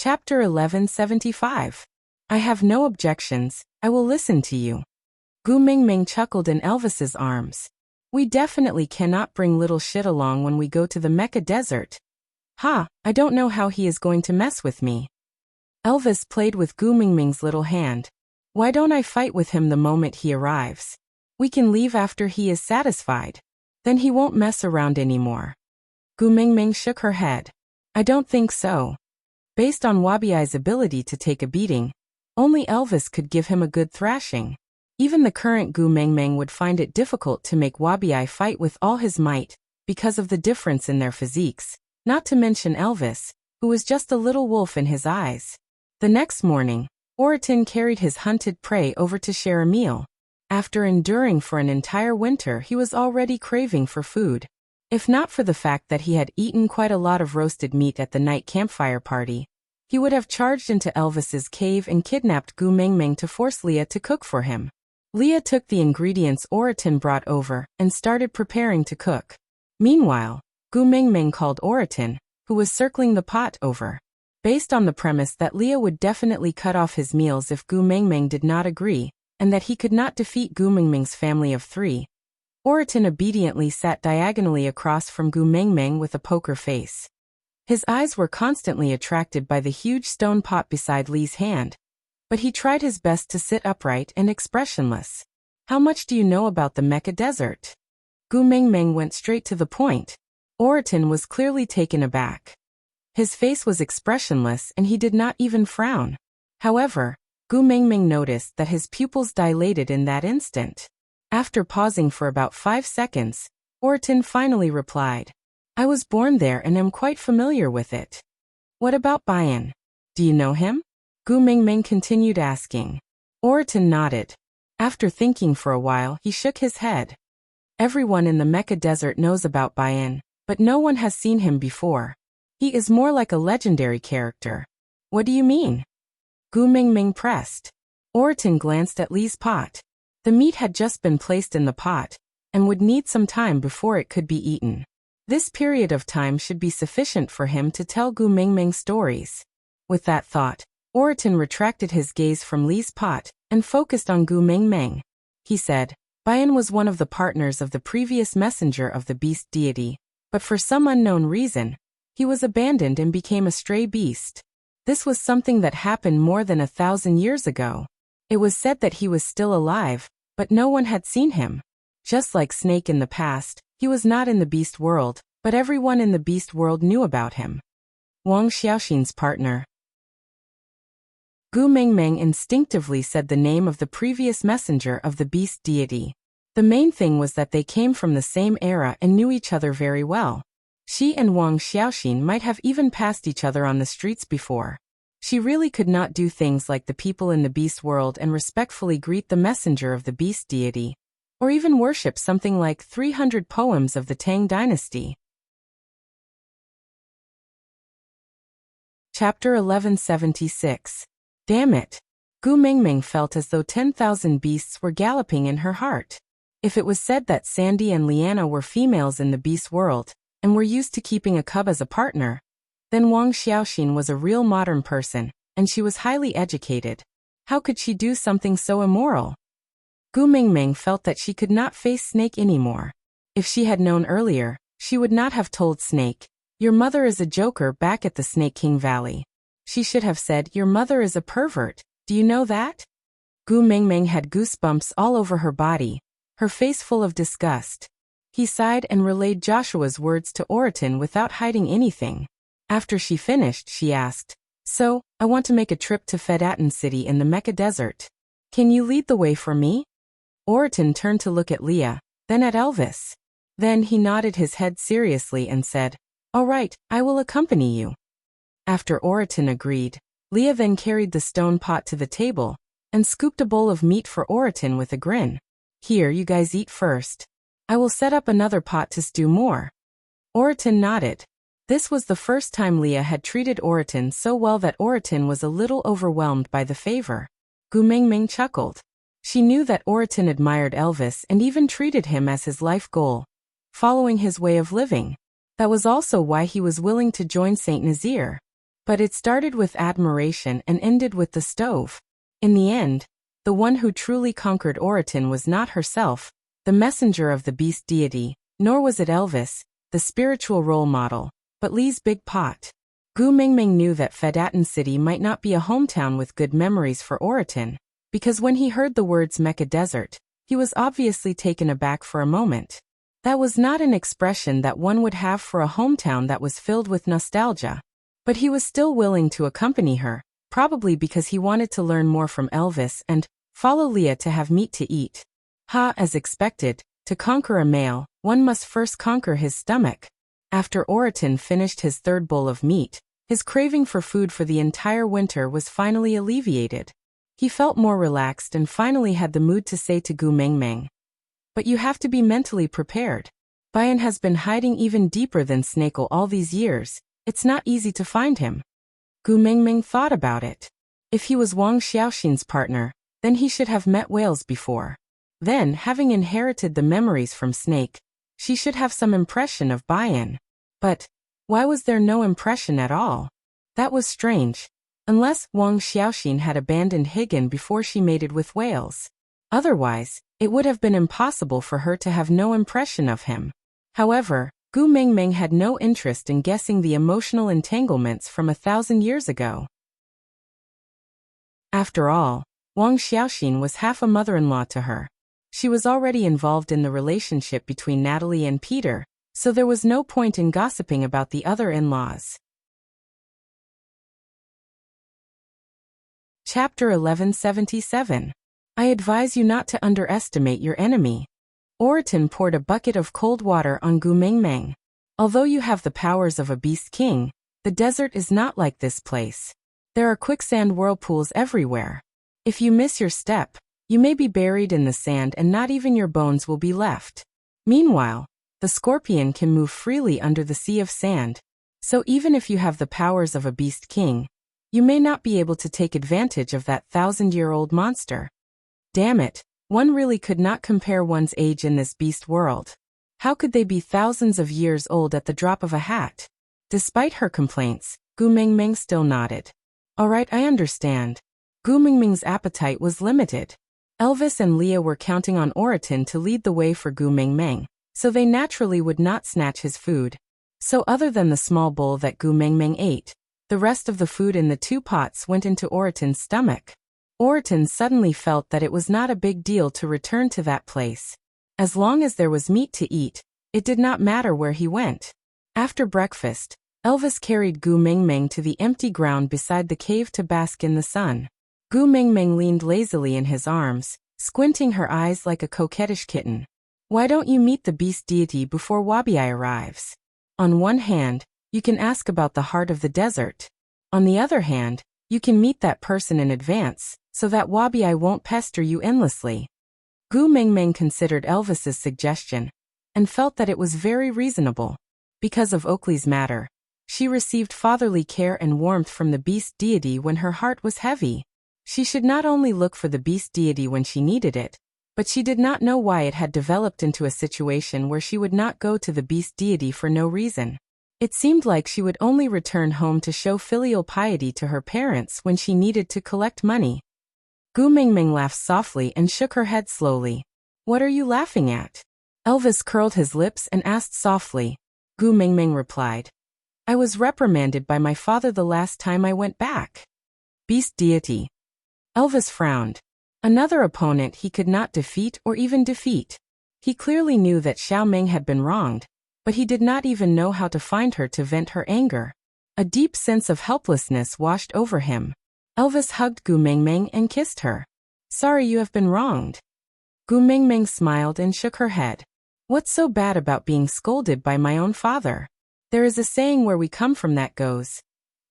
Chapter 1175. I have no objections, I will listen to you. Gu Mingming chuckled in Elvis's arms. We definitely cannot bring little shit along when we go to the Mecca desert. Ha, I don't know how he is going to mess with me. Elvis played with Gu Mingming's little hand. Why don't I fight with him the moment he arrives? We can leave after he is satisfied. Then he won't mess around anymore. Gu Mingming shook her head. I don't think so. Based on Wabiai's ability to take a beating, only Elvis could give him a good thrashing. Even the current Gu Mingming would find it difficult to make Wabiai fight with all his might, because of the difference in their physiques, not to mention Elvis, who was just a little wolf in his eyes. The next morning, Oriton carried his hunted prey over to share a meal. After enduring for an entire winter, he was already craving for food. If not for the fact that he had eaten quite a lot of roasted meat at the night campfire party, he would have charged into Elvis's cave and kidnapped Gu Mingming to force Leah to cook for him. Leah took the ingredients Oriton brought over and started preparing to cook. Meanwhile, Gu Mingming called Oriton, who was circling the pot, over. Based on the premise that Leah would definitely cut off his meals if Gu Mingming did not agree, and that he could not defeat Gu Mingming's family of 3, Oriton obediently sat diagonally across from Gu Mingming with a poker face. His eyes were constantly attracted by the huge stone pot beside Lee's hand, but he tried his best to sit upright and expressionless. How much do you know about the Mecca desert? Gu Mingming went straight to the point. Oriton was clearly taken aback. His face was expressionless and he did not even frown. However, Gu Mingming noticed that his pupils dilated in that instant. After pausing for about 5 seconds, Oriton finally replied, I was born there and am quite familiar with it. What about Bayan? Do you know him? Gu Mingming continued asking. Oriton nodded. After thinking for a while, he shook his head. Everyone in the Mecca desert knows about Bayan, but no one has seen him before. He is more like a legendary character. What do you mean? Gu Mingming pressed. Oriton glanced at Lee's pot. The meat had just been placed in the pot, and would need some time before it could be eaten. This period of time should be sufficient for him to tell Gu Mingming stories. With that thought, Oriton retracted his gaze from Lee's pot, and focused on Gu Mingming. He said, Bayan was one of the partners of the previous messenger of the beast deity, but for some unknown reason, he was abandoned and became a stray beast. This was something that happened more than 1,000 years ago. It was said that he was still alive, but no one had seen him. Just like Snake in the past, he was not in the beast world, but everyone in the beast world knew about him. Wang Xiaoxin's partner. Gu Mingming instinctively said the name of the previous messenger of the beast deity. The main thing was that they came from the same era and knew each other very well. She and Wang Xiaoxin might have even passed each other on the streets before. She really could not do things like the people in the beast world and respectfully greet the messenger of the beast deity, or even worship something like 300 poems of the Tang dynasty. Chapter 1176. Damn it! Gu Mingming felt as though 10,000 beasts were galloping in her heart. If it was said that Sandy and Liana were females in the beast world, and were used to keeping a cub as a partner, then Wang Xiaoxin was a real modern person, and she was highly educated. How could she do something so immoral? Gu Mingming felt that she could not face Snake anymore. If she had known earlier, she would not have told Snake, your mother is a joker back at the Snake King Valley. She should have said, your mother is a pervert, do you know that? Gu Mingming had goosebumps all over her body, her face full of disgust. He sighed and relayed Joshua's words to Oriton without hiding anything. After she finished, she asked, so, I want to make a trip to Fedatan City in the Mecca desert. Can you lead the way for me? Oriton turned to look at Leah, then at Elvis. Then he nodded his head seriously and said, all right, I will accompany you. After Oriton agreed, Leah then carried the stone pot to the table, and scooped a bowl of meat for Oriton with a grin. Here, you guys eat first. I will set up another pot to stew more. Oriton nodded. This was the first time Leah had treated Oriton so well that Oriton was a little overwhelmed by the favor. Gu Mingming chuckled. She knew that Oriton admired Elvis and even treated him as his life goal, following his way of living. That was also why he was willing to join Saint Nazir. But it started with admiration and ended with the stove. In the end, the one who truly conquered Oriton was not herself, the messenger of the beast deity, nor was it Elvis, the spiritual role model, but Lee's big pot. Gu Mingming knew that Fedatin City might not be a hometown with good memories for Oriton, because when he heard the words Mecha Desert, he was obviously taken aback for a moment. That was not an expression that one would have for a hometown that was filled with nostalgia. But he was still willing to accompany her, probably because he wanted to learn more from Elvis and follow Leah to have meat to eat. As expected, to conquer a male, one must first conquer his stomach. After Oriton finished his third bowl of meat, his craving for food for the entire winter was finally alleviated. He felt more relaxed and finally had the mood to say to Gu Mingming, "But you have to be mentally prepared. Bayan has been hiding even deeper than Snakel all these years. It's not easy to find him." Gu Mingming thought about it. If he was Wang Xiaoxin's partner, then he should have met whales before. Then, having inherited the memories from Snake, she should have some impression of Bayan. But why was there no impression at all? That was strange. Unless Wang Xiaoxin had abandoned Higan before she mated with whales. Otherwise, it would have been impossible for her to have no impression of him. However, Gu Mingming had no interest in guessing the emotional entanglements from 1,000 years ago. After all, Wang Xiaoxin was half a mother-in-law to her. She was already involved in the relationship between Natalie and Peter, so there was no point in gossiping about the other in-laws. Chapter 1177. I advise you not to underestimate your enemy. Oriton poured a bucket of cold water on Gu Mingming. Although you have the powers of a beast king, the desert is not like this place. There are quicksand whirlpools everywhere. If you miss your step, you may be buried in the sand and not even your bones will be left. Meanwhile, the scorpion can move freely under the sea of sand. So even if you have the powers of a beast king, you may not be able to take advantage of that 1,000-year-old monster. Damn it, one really could not compare one's age in this beast world. How could they be thousands of years old at the drop of a hat? Despite her complaints, Gu Mingming still nodded. All right, I understand. Gu Mingming's appetite was limited. Elvis and Leah were counting on Oriton to lead the way for Gu Mingming, so they naturally would not snatch his food. So other than the small bowl that Gu Mingming ate, the rest of the food in the 2 pots went into Oriton's stomach. Oriton suddenly felt that it was not a big deal to return to that place. As long as there was meat to eat, it did not matter where he went. After breakfast, Elvis carried Gu Mingming to the empty ground beside the cave to bask in the sun. Gu Mingming leaned lazily in his arms, squinting her eyes like a coquettish kitten. Why don't you meet the beast deity before Wabiai arrives? On one hand, you can ask about the heart of the desert. On the other hand, you can meet that person in advance, so that Wabiai won't pester you endlessly. Gu Mingming considered Elvis's suggestion, and felt that it was very reasonable. Because of Oakley's matter, she received fatherly care and warmth from the beast deity when her heart was heavy. She should not only look for the beast deity when she needed it, but she did not know why it had developed into a situation where she would not go to the beast deity for no reason. It seemed like she would only return home to show filial piety to her parents when she needed to collect money. Gu Mingming laughed softly and shook her head slowly. What are you laughing at? Elvis curled his lips and asked softly. Gu Mingming replied. I was reprimanded by my father the last time I went back. Beast deity. Elvis frowned. Another opponent he could not defeat or even defeat. He clearly knew that Xiao Ming had been wronged, but he did not even know how to find her to vent her anger. A deep sense of helplessness washed over him. Elvis hugged Gu Mingming and kissed her. Sorry you have been wronged. Gu Mingming smiled and shook her head. What's so bad about being scolded by my own father? There is a saying where we come from that goes,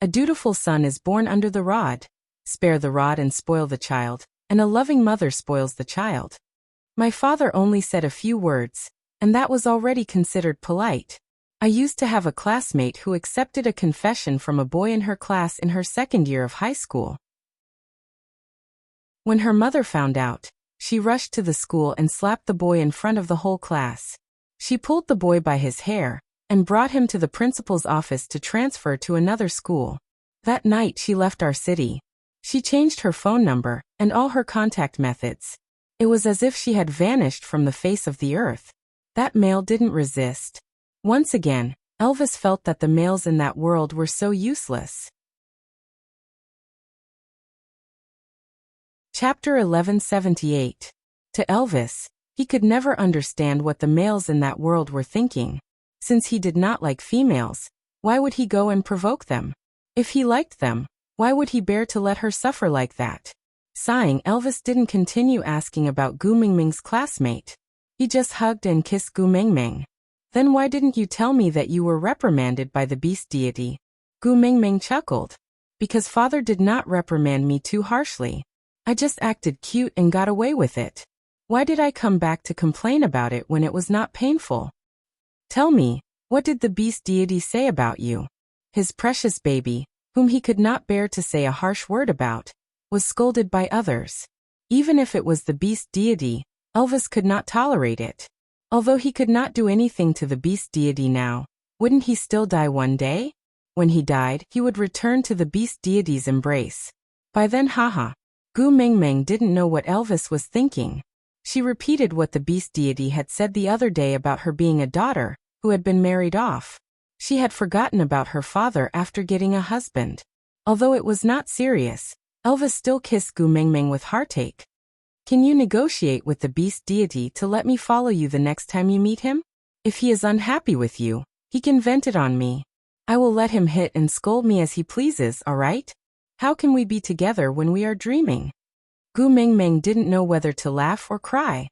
a dutiful son is born under the rod. Spare the rod and spoil the child, and a loving mother spoils the child. My father only said a few words, and that was already considered polite. I used to have a classmate who accepted a confession from a boy in her class in her second year of high school. When her mother found out, she rushed to the school and slapped the boy in front of the whole class. She pulled the boy by his hair and brought him to the principal's office to transfer to another school. That night she left our city. She changed her phone number and all her contact methods. It was as if she had vanished from the face of the earth. That male didn't resist. Once again, Elvis felt that the males in that world were so useless. Chapter 1178. To Elvis, he could never understand what the males in that world were thinking. Since he did not like females, why would he go and provoke them? If he liked them, why would he bear to let her suffer like that? Sighing, Elvis didn't continue asking about Gu Mingming's classmate. He just hugged and kissed Gu Mingming. Then why didn't you tell me that you were reprimanded by the beast deity? Gu Mingming chuckled. Because father did not reprimand me too harshly. I just acted cute and got away with it. Why did I come back to complain about it when it was not painful? Tell me, what did the beast deity say about you? His precious baby, whom he could not bear to say a harsh word about, was scolded by others. Even if it was the beast deity, Elvis could not tolerate it. Although he could not do anything to the beast deity now, wouldn't he still die one day? When he died, he would return to the beast deity's embrace. By then, haha. Gu Mingming didn't know what Elvis was thinking. She repeated what the beast deity had said the other day about her being a daughter who had been married off. She had forgotten about her father after getting a husband. Although it was not serious, Elvis still kissed Gu Mingming with heartache. Can you negotiate with the beast deity to let me follow you the next time you meet him? If he is unhappy with you, he can vent it on me. I will let him hit and scold me as he pleases, alright? How can we be together when we are dreaming? Gu Mingming didn't know whether to laugh or cry.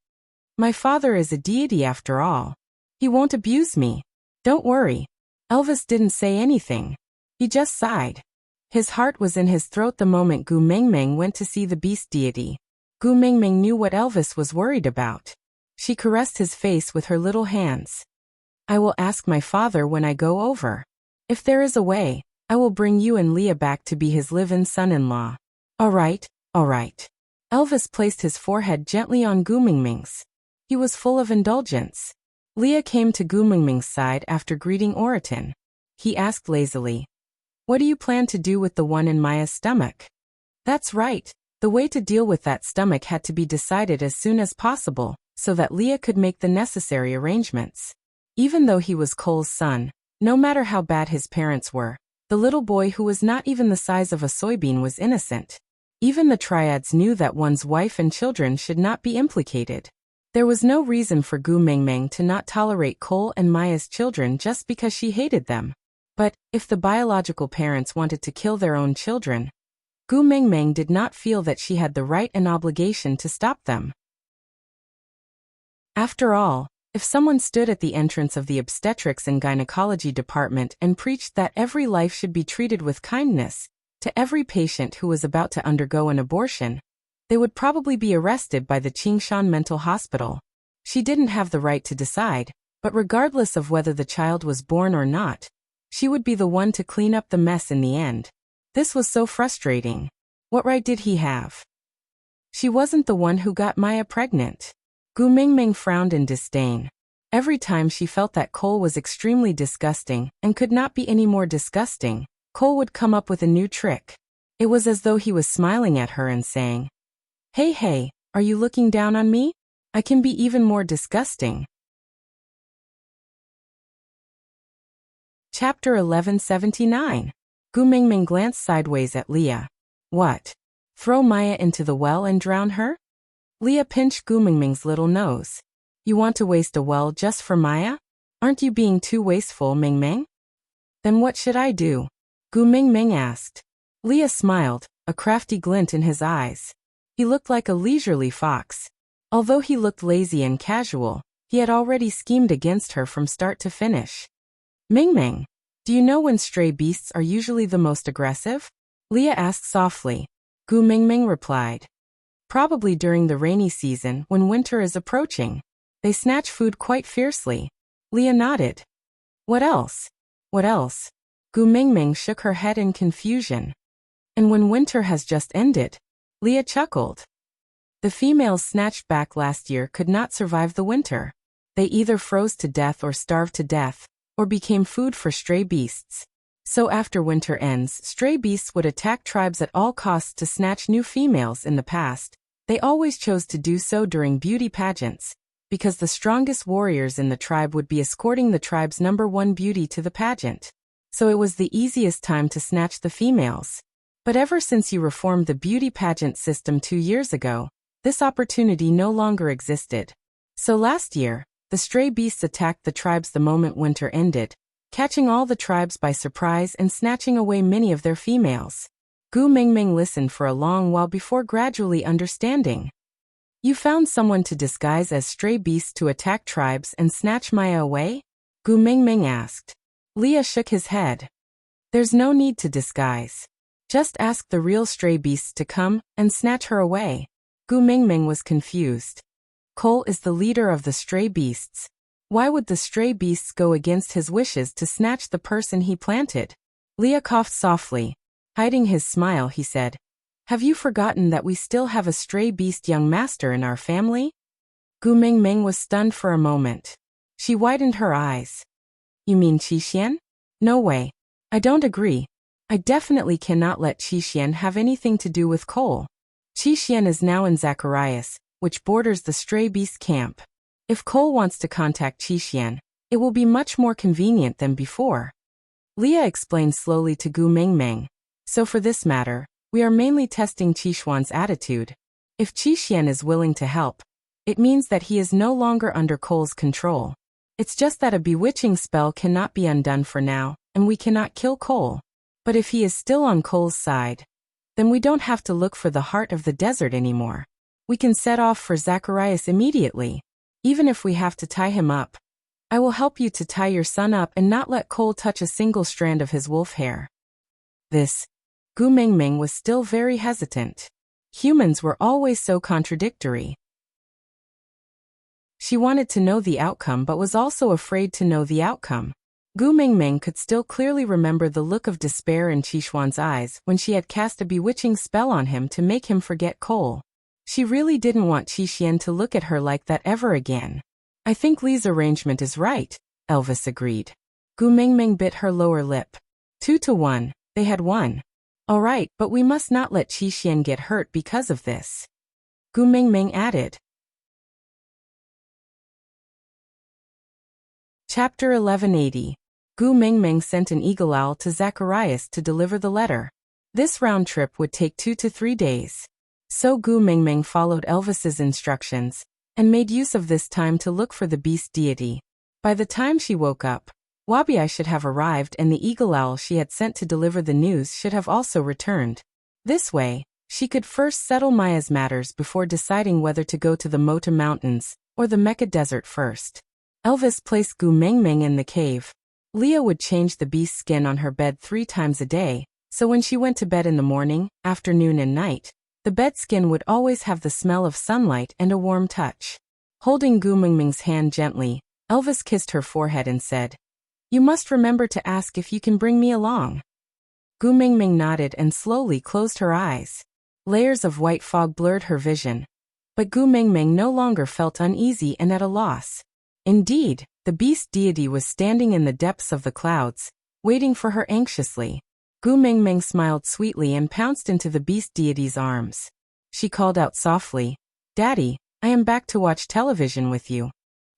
My father is a deity after all. He won't abuse me. Don't worry. Elvis didn't say anything. He just sighed. His heart was in his throat the moment Gu Mingming went to see the beast deity. Gu Mingming knew what Elvis was worried about. She caressed his face with her little hands. I will ask my father when I go over. If there is a way, I will bring you and Leah back to be his live-in son-in-law. All right, all right. Elvis placed his forehead gently on Gu Mingming's. He was full of indulgence. Leah came to Gu Mingming's side after greeting Oratin. He asked lazily, what do you plan to do with the one in Maya's stomach? That's right. The way to deal with that stomach had to be decided as soon as possible, so that Leah could make the necessary arrangements. Even though he was Cole's son, no matter how bad his parents were, the little boy who was not even the size of a soybean was innocent. Even the triads knew that one's wife and children should not be implicated. There was no reason for Gu Mingming to not tolerate Cole and Maya's children just because she hated them. But, if the biological parents wanted to kill their own children, Gu Mingming did not feel that she had the right and obligation to stop them. After all, if someone stood at the entrance of the obstetrics and gynecology department and preached that every life should be treated with kindness, to every patient who was about to undergo an abortion, they would probably be arrested by the Qingshan Mental Hospital. She didn't have the right to decide, but regardless of whether the child was born or not, she would be the one to clean up the mess in the end. This was so frustrating. What right did he have? She wasn't the one who got Maya pregnant. Gu Mingming frowned in disdain. Every time she felt that Cole was extremely disgusting and could not be any more disgusting, Cole would come up with a new trick. It was as though he was smiling at her and saying, Hey, are you looking down on me? I can be even more disgusting. Chapter 1179. Gu Mingming glanced sideways at Leah. What? Throw Maya into the well and drown her? Leah pinched Gu Mingming's little nose. You want to waste a well just for Maya? Aren't you being too wasteful, Mingming? Then what should I do? Gu Mingming asked. Leah smiled, a crafty glint in his eyes. He looked like a leisurely fox. Although he looked lazy and casual, he had already schemed against her from start to finish. Mingming, do you know when stray beasts are usually the most aggressive? Leah asked softly. Gu Mingming replied. Probably during the rainy season when winter is approaching. They snatch food quite fiercely. Leah nodded. What else? What else? Gu Mingming shook her head in confusion. And when winter has just ended? Leah chuckled. The females snatched back last year could not survive the winter. They either froze to death or starved to death, or became food for stray beasts. So after winter ends, stray beasts would attack tribes at all costs to snatch new females. In the past, they always chose to do so during beauty pageants, because the strongest warriors in the tribe would be escorting the tribe's #1 beauty to the pageant. So it was the easiest time to snatch the females. But ever since you reformed the beauty pageant system 2 years ago, this opportunity no longer existed. So last year, the stray beasts attacked the tribes the moment winter ended, catching all the tribes by surprise and snatching away many of their females. Gu Mingming listened for a long while before gradually understanding. You found someone to disguise as stray beasts to attack tribes and snatch Maya away? Gu Mingming asked. Leah shook his head. There's no need to disguise. Just ask the real stray beasts to come and snatch her away. Gu Mingming was confused. Cole is the leader of the stray beasts. Why would the stray beasts go against his wishes to snatch the person he planted? Leah coughed softly. Hiding his smile, he said, Have you forgotten that we still have a stray beast young master in our family? Gu Mingming was stunned for a moment. She widened her eyes. You mean Qixuan? No way. I don't agree. I definitely cannot let Qixuan have anything to do with Cole. Qixuan is now in Zacharias, which borders the stray beast camp. If Cole wants to contact Qixuan, it will be much more convenient than before. Leah explained slowly to Gu Mingming. So for this matter, we are mainly testing Qixuan's attitude. If Qixuan is willing to help, it means that he is no longer under Cole's control. It's just that a bewitching spell cannot be undone for now, and we cannot kill Cole. But if he is still on Cole's side, then we don't have to look for the heart of the desert anymore. We can set off for Zacharias immediately. Even if we have to tie him up, I will help you to tie your son up and not let Cole touch a single strand of his wolf hair. Gu Mingming was still very hesitant. Humans were always so contradictory. She wanted to know the outcome but was also afraid to know the outcome. Gu Mingming could still clearly remember the look of despair in Qixuan's eyes when she had cast a bewitching spell on him to make him forget Cole. She really didn't want Qixuan to look at her like that ever again. I think Li's arrangement is right, Elvis agreed. Gu Mingming bit her lower lip. 2-1, they had won. All right, but we must not let Qixuan get hurt because of this. Gu Mingming added. Chapter 1180. Gu Mingming sent an eagle owl to Zacharias to deliver the letter. This round trip would take 2 to 3 days. So Gu Mingming followed Elvis's instructions and made use of this time to look for the beast deity. By the time she woke up, Wabi should have arrived and the eagle owl she had sent to deliver the news should have also returned. This way, she could first settle Maya's matters before deciding whether to go to the Mota Mountains or the Mecca Desert first. Elvis placed Gu Mingming in the cave. Leah would change the beast's skin on her bed 3 times a day, so when she went to bed in the morning, afternoon and night, the bed skin would always have the smell of sunlight and a warm touch. Holding Gu Mingming's hand gently, Elvis kissed her forehead and said, You must remember to ask if you can bring me along. Gu Mingming nodded and slowly closed her eyes. Layers of white fog blurred her vision. But Gu Mingming no longer felt uneasy and at a loss. Indeed, the beast deity was standing in the depths of the clouds, waiting for her anxiously. Gu Mingming smiled sweetly and pounced into the beast deity's arms. She called out softly, Daddy, I am back to watch television with you.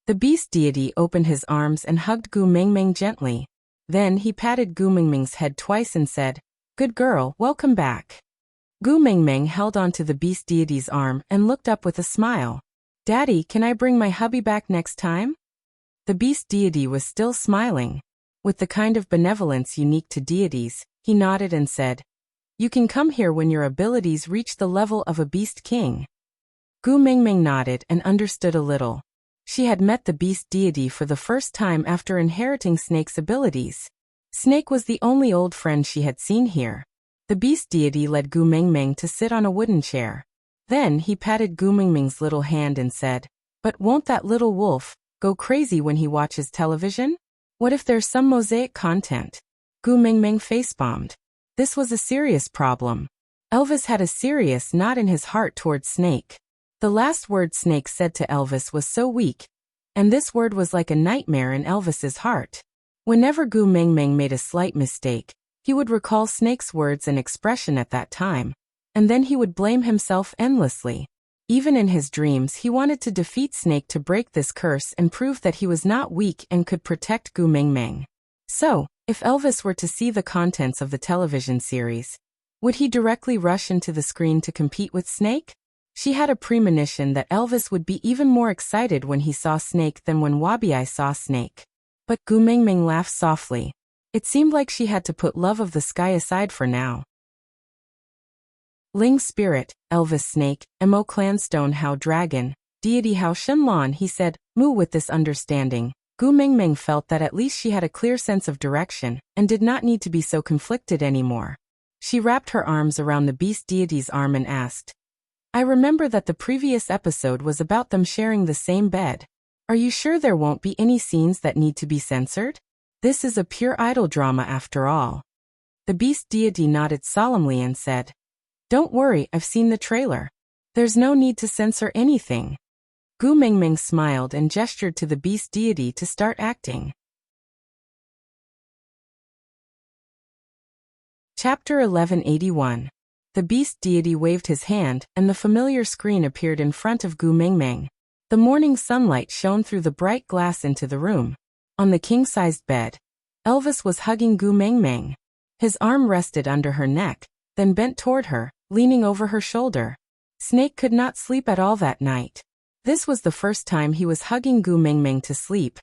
The beast deity opened his arms and hugged Gu Mingming gently. Then he patted Gu Mingming's head twice and said, Good girl, welcome back. Gu Mingming held onto the beast deity's arm and looked up with a smile. Daddy, can I bring my hubby back next time? The beast deity was still smiling. With the kind of benevolence unique to deities, he nodded and said, You can come here when your abilities reach the level of a beast king. Gu Mingming nodded and understood a little. She had met the beast deity for the first time after inheriting Snake's abilities. Snake was the only old friend she had seen here. The beast deity led Gu Mingming to sit on a wooden chair. Then he patted Gu Mingming's little hand and said, But won't that little wolf go crazy when he watches television? What if there's some mosaic content? Gu Mingming facepalmed. This was a serious problem. Elvis had a serious knot in his heart towards Snake. The last word Snake said to Elvis was so weak, and this word was like a nightmare in Elvis's heart. Whenever Gu Mengmeng made a slight mistake, he would recall Snake's words and expression at that time, and then he would blame himself endlessly. Even in his dreams he wanted to defeat Snake to break this curse and prove that he was not weak and could protect Gu Mengmeng. So, if Elvis were to see the contents of the television series, would he directly rush into the screen to compete with Snake? She had a premonition that Elvis would be even more excited when he saw Snake than when Wabi saw Snake. But Gu Mengmeng laughed softly. It seemed like she had to put love of the sky aside for now. Ling Spirit, Elvis Snake, Mo Clanstone How Dragon, Deity How Shenlong, he said, moo. With this understanding, Gu Mengmeng felt that at least she had a clear sense of direction and did not need to be so conflicted anymore. She wrapped her arms around the beast deity's arm and asked, I remember that the previous episode was about them sharing the same bed. Are you sure there won't be any scenes that need to be censored? This is a pure idol drama after all. The beast deity nodded solemnly and said, Don't worry, I've seen the trailer. There's no need to censor anything. Gu Mengmeng smiled and gestured to the beast deity to start acting. Chapter 1181. The beast deity waved his hand, and the familiar screen appeared in front of Gu Mengmeng. The morning sunlight shone through the bright glass into the room. On the king-sized bed, Elvis was hugging Gu Mengmeng. His arm rested under her neck, then bent toward her, leaning over her shoulder. Snake could not sleep at all that night. This was the first time he was hugging Gu Mengmeng to sleep,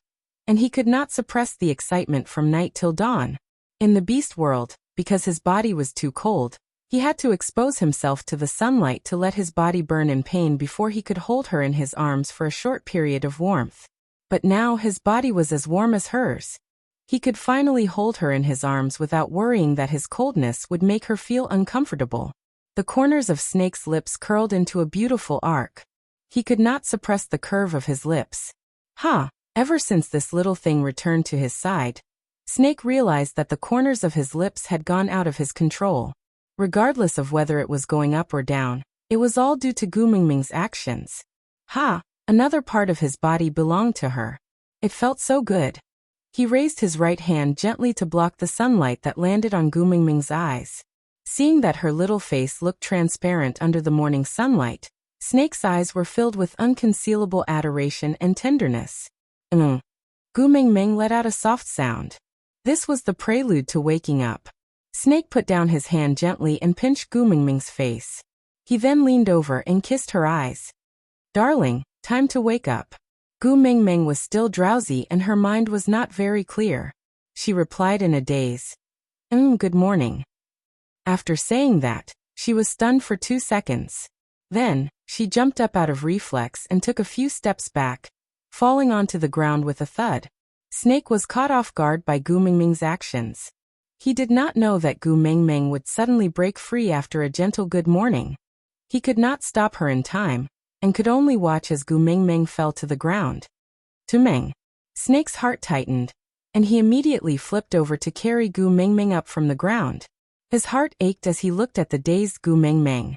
and he could not suppress the excitement from night till dawn. In the beast world, because his body was too cold, he had to expose himself to the sunlight to let his body burn in pain before he could hold her in his arms for a short period of warmth. But now his body was as warm as hers. He could finally hold her in his arms without worrying that his coldness would make her feel uncomfortable. The corners of Snake's lips curled into a beautiful arc. He could not suppress the curve of his lips. Ever since this little thing returned to his side, Snake realized that the corners of his lips had gone out of his control. Regardless of whether it was going up or down, it was all due to Gu Mengmeng's actions. Another part of his body belonged to her. It felt so good. He raised his right hand gently to block the sunlight that landed on Gu Mengmeng's eyes. Seeing that her little face looked transparent under the morning sunlight, Snake's eyes were filled with unconcealable adoration and tenderness. Gu Mengmeng let out a soft sound. This was the prelude to waking up. Snake put down his hand gently and pinched Gu Mengmeng's face. He then leaned over and kissed her eyes. Darling, time to wake up. Gu Mengmeng was still drowsy and her mind was not very clear. She replied in a daze. Good morning. After saying that, she was stunned for 2 seconds. Then, she jumped up out of reflex and took a few steps back, falling onto the ground with a thud. Snake was caught off guard by Gu Mengmeng's actions. He did not know that Gu Mengmeng would suddenly break free after a gentle good morning. He could not stop her in time, and could only watch as Gu Mengmeng fell to the ground. Tumeng. Snake's heart tightened, and he immediately flipped over to carry Gu Mengmeng up from the ground. His heart ached as he looked at the dazed Gu Mengmeng.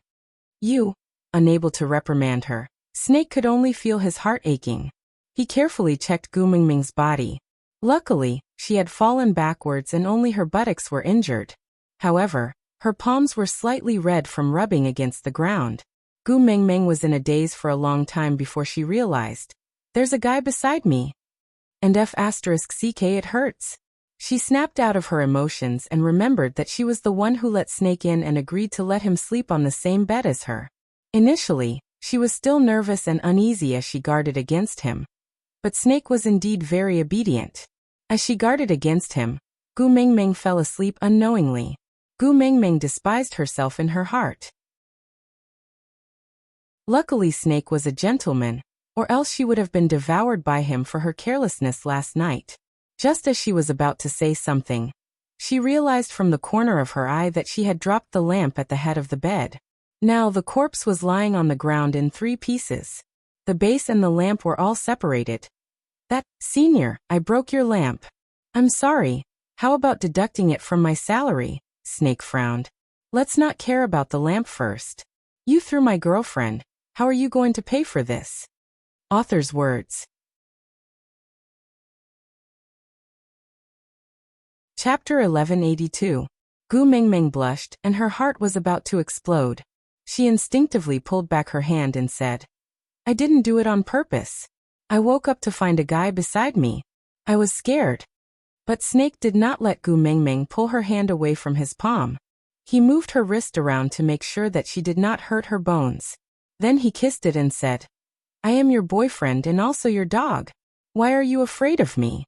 Unable to reprimand her, Snake could only feel his heart aching. He carefully checked Gu Mengmeng's body. Luckily, she had fallen backwards and only her buttocks were injured. However, her palms were slightly red from rubbing against the ground. Gu Mengmeng was in a daze for a long time before she realized, there's a guy beside me. And F***ck it hurts. She snapped out of her emotions and remembered that she was the one who let Snake in and agreed to let him sleep on the same bed as her. Initially, she was still nervous and uneasy as she guarded against him. But Snake was indeed very obedient. As she guarded against him, Gu Mengmeng fell asleep unknowingly. Gu Mengmeng despised herself in her heart. Luckily Snake was a gentleman, or else she would have been devoured by him for her carelessness last night. Just as she was about to say something, she realized from the corner of her eye that she had dropped the lamp at the head of the bed. Now the corpse was lying on the ground in 3 pieces. The base and the lamp were all separated. Senior, I broke your lamp. I'm sorry. How about deducting it from my salary? Snake frowned. Let's not care about the lamp first. You threw my girlfriend. How are you going to pay for this? Author's words. Chapter 1182. Gu Mingming blushed, and her heart was about to explode. She instinctively pulled back her hand and said, I didn't do it on purpose. I woke up to find a guy beside me. I was scared. But Snake did not let Gu Mingming pull her hand away from his palm. He moved her wrist around to make sure that she did not hurt her bones. Then he kissed it and said, I am your boyfriend and also your dog. Why are you afraid of me?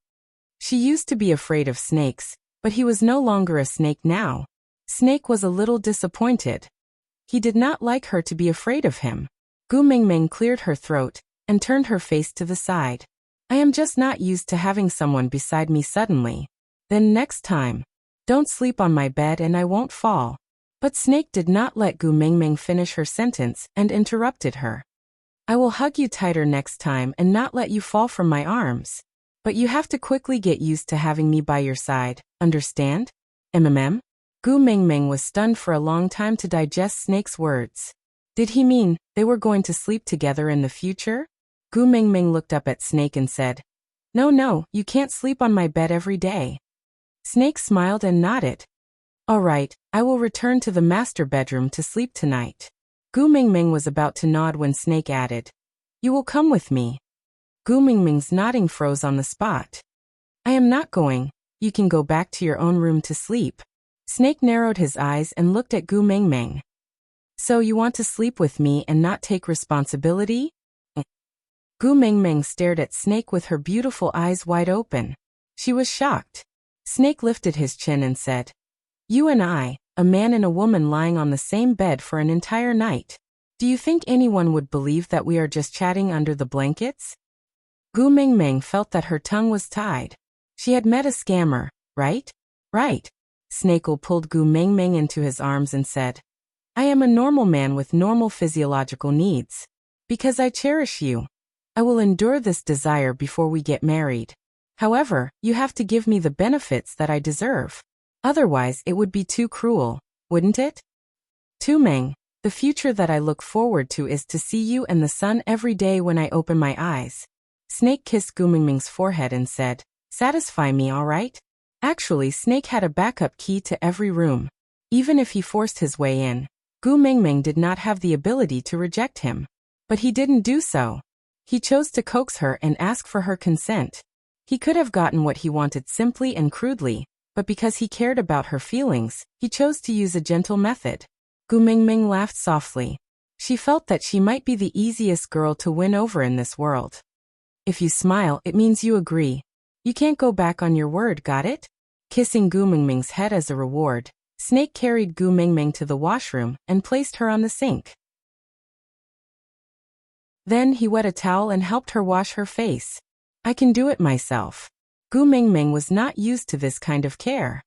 She used to be afraid of snakes, but he was no longer a snake now. Snake was a little disappointed. He did not like her to be afraid of him. Gu Mingming cleared her throat and turned her face to the side. I am just not used to having someone beside me suddenly. Then next time, don't sleep on my bed and I won't fall. But Snake did not let Gu Mingming finish her sentence and interrupted her. I will hug you tighter next time and not let you fall from my arms. But you have to quickly get used to having me by your side, understand? MMM? Gu Mingming was stunned for a long time to digest Snake's words. Did he mean they were going to sleep together in the future? Gu Mingming looked up at Snake and said, No, you can't sleep on my bed every day. Snake smiled and nodded. All right, I will return to the master bedroom to sleep tonight. Gu Mingming was about to nod when Snake added, You will come with me. Gu Mingming's nodding froze on the spot. I am not going. You can go back to your own room to sleep. Snake narrowed his eyes and looked at Gu Mingming. So you want to sleep with me and not take responsibility? Gu Mingming stared at Snake with her beautiful eyes wide open. She was shocked. Snake lifted his chin and said, You and I, a man and a woman lying on the same bed for an entire night. Do you think anyone would believe that we are just chatting under the blankets? Gu Mingming felt that her tongue was tied. She had met a scammer, right? Right. Snake pulled Gu Mingming into his arms and said, I am a normal man with normal physiological needs. Because I cherish you. I will endure this desire before we get married. However, you have to give me the benefits that I deserve. Otherwise, it would be too cruel, wouldn't it? Tu Meng, the future that I look forward to is to see you and the sun every day when I open my eyes. Snake kissed Gu Mingming's forehead and said, Satisfy me, all right? Actually, Snake had a backup key to every room. Even if he forced his way in, Gu Mingming did not have the ability to reject him. But he didn't do so. He chose to coax her and ask for her consent. He could have gotten what he wanted simply and crudely, but because he cared about her feelings, he chose to use a gentle method. Gu Mingming laughed softly. She felt that she might be the easiest girl to win over in this world. If you smile, it means you agree. You can't go back on your word, got it? Kissing Gu Mingming's head as a reward, Snake carried Gu Mingming to the washroom and placed her on the sink. Then he wet a towel and helped her wash her face. I can do it myself. Gu Mingming was not used to this kind of care.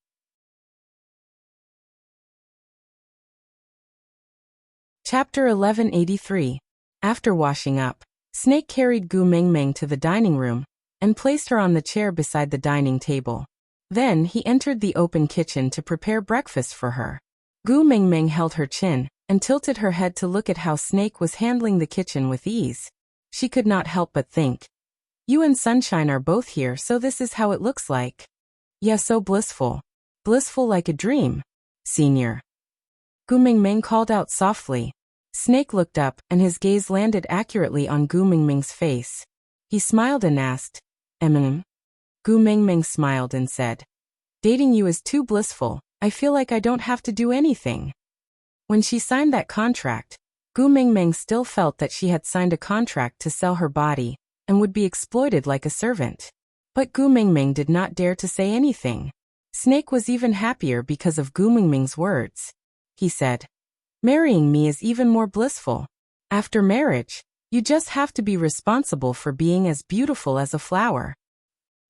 Chapter 1183. After washing up, Snake carried Gu Mingming to the dining room and placed her on the chair beside the dining table. Then he entered the open kitchen to prepare breakfast for her. Gu Mingming held her chin and tilted her head to look at how Snake was handling the kitchen with ease. She could not help but think, You and Sunshine are both here, so this is how it looks like. Yeah, so blissful. Blissful like a dream. Senior. Gu Mingming called out softly. Snake looked up and his gaze landed accurately on Gu Mingming's face. He smiled and asked, Gu Mingming smiled and said, Dating you is too blissful. I feel like I don't have to do anything. When she signed that contract, Gu Mingming still felt that she had signed a contract to sell her body and would be exploited like a servant. But Gu Mingming did not dare to say anything. Snake was even happier because of Gu Mingming's words. He said, Marrying me is even more blissful. After marriage, you just have to be responsible for being as beautiful as a flower.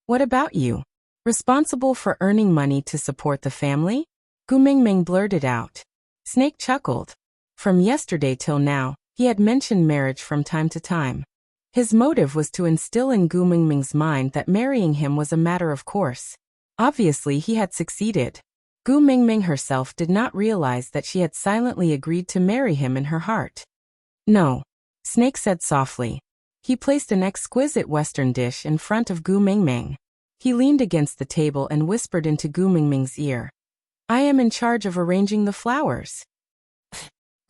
What about you? Responsible for earning money to support the family? Gu Mingming blurted out. Snake chuckled. From yesterday till now, he had mentioned marriage from time to time. His motive was to instill in Gu Mingming's mind that marrying him was a matter of course. Obviously, he had succeeded. Gu Mingming herself did not realize that she had silently agreed to marry him in her heart. No, Snake said softly. He placed an exquisite Western dish in front of Gu Mingming. He leaned against the table and whispered into Gu Mingming's ear. I am in charge of arranging the flowers.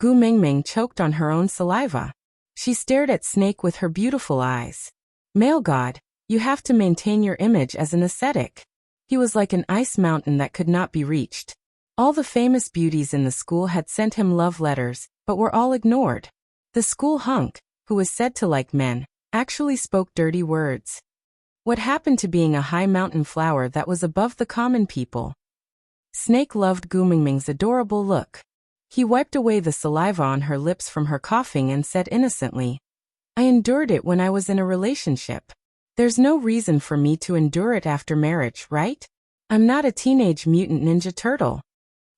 Gu Mingming choked on her own saliva. She stared at Snake with her beautiful eyes. Male god, you have to maintain your image as an ascetic. He was like an ice mountain that could not be reached. All the famous beauties in the school had sent him love letters, but were all ignored. The school hunk, who was said to like men, actually spoke dirty words. What happened to being a high mountain flower that was above the common people? Snake loved Gu Mingming's adorable look. He wiped away the saliva on her lips from her coughing and said innocently, I endured it when I was in a relationship. There's no reason for me to endure it after marriage, right? I'm not a teenage mutant ninja turtle.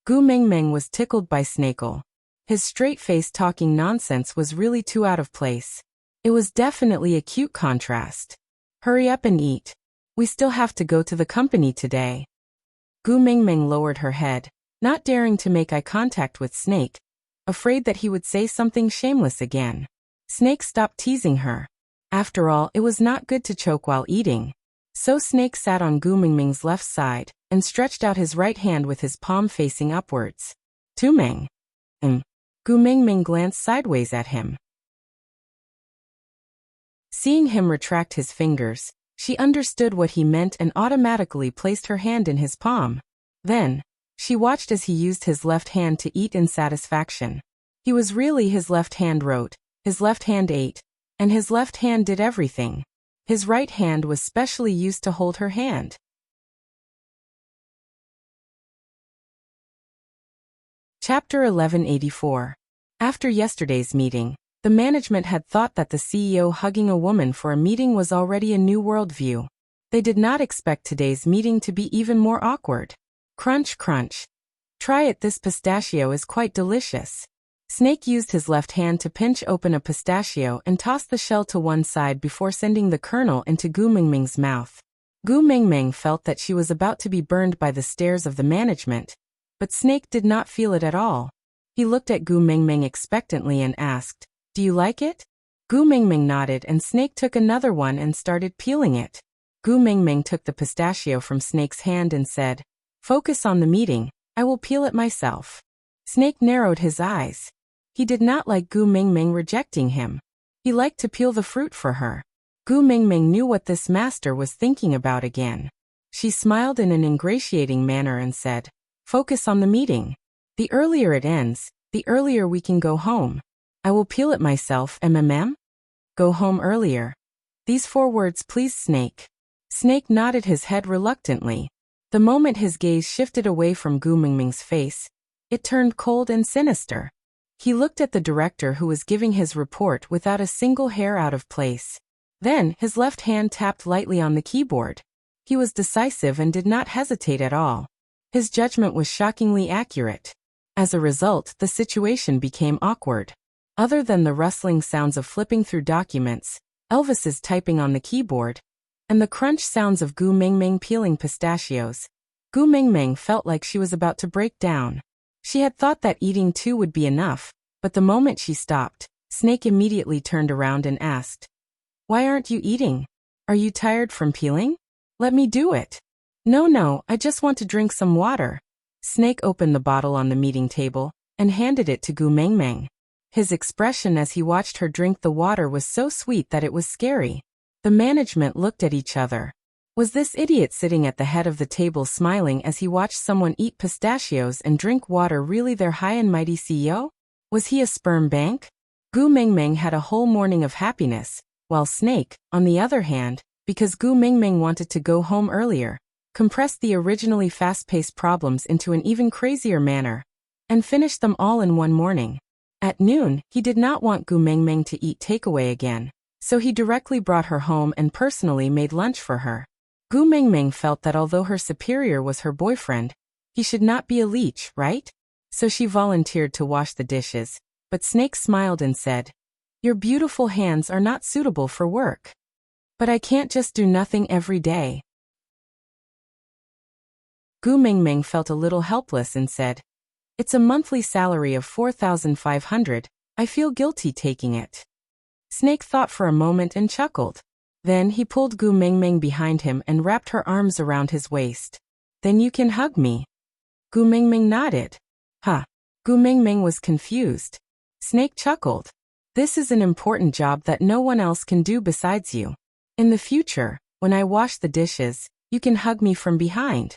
Gu Mingming was tickled by Snake'll. His straight-faced talking nonsense was really too out of place. It was definitely a cute contrast. Hurry up and eat. We still have to go to the company today. Gu Mingming lowered her head, not daring to make eye contact with Snake, afraid that he would say something shameless again. Snake stopped teasing her. After all, it was not good to choke while eating. So Snake sat on Gu Mingming's left side and stretched out his right hand with his palm facing upwards. Tumeng. Gu Mingming glanced sideways at him. Seeing him retract his fingers, she understood what he meant and automatically placed her hand in his palm. Then, she watched as he used his left hand to eat in satisfaction. He was really his left hand wrote, his left hand ate, and his left hand did everything. His right hand was specially used to hold her hand. Chapter 1184. After yesterday's meeting, the management had thought that the CEO hugging a woman for a meeting was already a new worldview. They did not expect today's meeting to be even more awkward. Crunch, crunch. Try it, this pistachio is quite delicious. Snake used his left hand to pinch open a pistachio and toss the shell to one side before sending the kernel into Gu Mingming's mouth. Gu Mingming felt that she was about to be burned by the stares of the management, but Snake did not feel it at all. He looked at Gu Mingming expectantly and asked, Do you like it? Gu Mingming nodded and Snake took another one and started peeling it. Gu Mingming took the pistachio from Snake's hand and said, Focus on the meeting, I will peel it myself. Snake narrowed his eyes. He did not like Gu Mingming rejecting him. He liked to peel the fruit for her. Gu Mingming knew what this master was thinking about again. She smiled in an ingratiating manner and said, Focus on the meeting. The earlier it ends, the earlier we can go home. I will peel it myself, Go home earlier. These 4 words pleased Snake. Snake nodded his head reluctantly. The moment his gaze shifted away from Gu Mingming's face, it turned cold and sinister. He looked at the director who was giving his report without a single hair out of place. Then, his left hand tapped lightly on the keyboard. He was decisive and did not hesitate at all. His judgment was shockingly accurate. As a result, the situation became awkward. Other than the rustling sounds of flipping through documents, Elvis's typing on the keyboard, and the crunch sounds of Gu Mingming peeling pistachios, Gu Mingming felt like she was about to break down. She had thought that eating 2 would be enough, but the moment she stopped, Snake immediately turned around and asked, Why aren't you eating? Are you tired from peeling? Let me do it. No, I just want to drink some water. Snake opened the bottle on the meeting table and handed it to Gu Mingming. His expression as he watched her drink the water was so sweet that it was scary. The management looked at each other. Was this idiot sitting at the head of the table smiling as he watched someone eat pistachios and drink water really their high and mighty CEO? Was he a sperm bank? Gu Mingming had a whole morning of happiness, while Snake, on the other hand, because Gu Mingming wanted to go home earlier, compressed the originally fast-paced problems into an even crazier manner, and finished them all in one morning. At noon, he did not want Gu Mingming to eat takeaway again, so he directly brought her home and personally made lunch for her. Gu Mingming felt that although her superior was her boyfriend, he should not be a leech, right? So she volunteered to wash the dishes, but Snake smiled and said, Your beautiful hands are not suitable for work. But I can't just do nothing every day. Gu Mingming felt a little helpless and said, It's a monthly salary of 4,500, I feel guilty taking it. Snake thought for a moment and chuckled. Then he pulled Gu Mingming behind him and wrapped her arms around his waist. Then you can hug me. Gu Mingming nodded. Huh. Gu Mingming was confused. Snake chuckled. This is an important job that no one else can do besides you. In the future, when I wash the dishes, you can hug me from behind.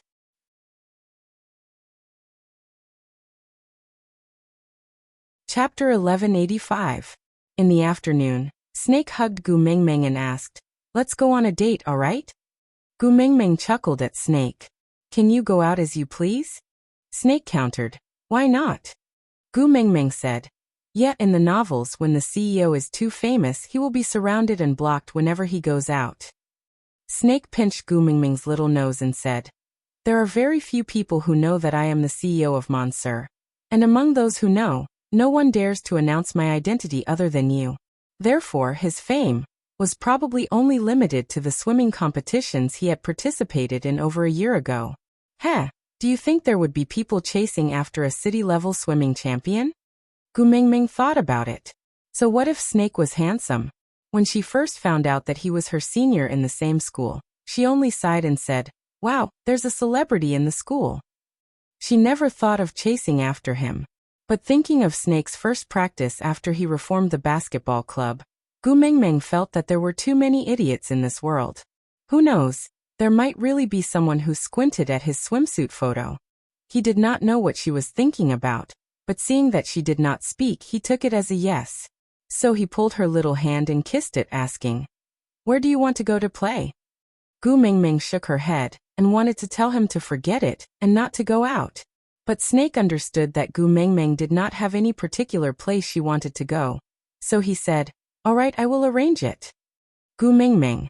Chapter 1185. In the afternoon, Snake hugged Gu Mingming and asked, "Let's go on a date, all right?" Gu Mingming chuckled at Snake. "Can you go out as you please?" Snake countered, "Why not?" Gu Mingming said, "Yet in the novels when the CEO is too famous he will be surrounded and blocked whenever he goes out." Snake pinched Gu Mingming's little nose and said, "There are very few people who know that I am the CEO of Monsieur. And among those who know, no one dares to announce my identity other than you." Therefore his fame was probably only limited to the swimming competitions he had participated in over a year ago. Heh, do you think there would be people chasing after a city-level swimming champion? Gu Mingming thought about it. So what if Snake was handsome? When she first found out that he was her senior in the same school, she only sighed and said, "Wow, there's a celebrity in the school." She never thought of chasing after him. But thinking of Snake's first practice after he reformed the basketball club, Gu Mingming felt that there were too many idiots in this world. Who knows, there might really be someone who squinted at his swimsuit photo. He did not know what she was thinking about, but seeing that she did not speak he took it as a yes. So he pulled her little hand and kissed it, asking, "Where do you want to go to play?" Gu Mingming shook her head and wanted to tell him to forget it and not to go out. But Snake understood that Gu Mingming did not have any particular place she wanted to go. So he said, "All right, I will arrange it." Gu Mingming.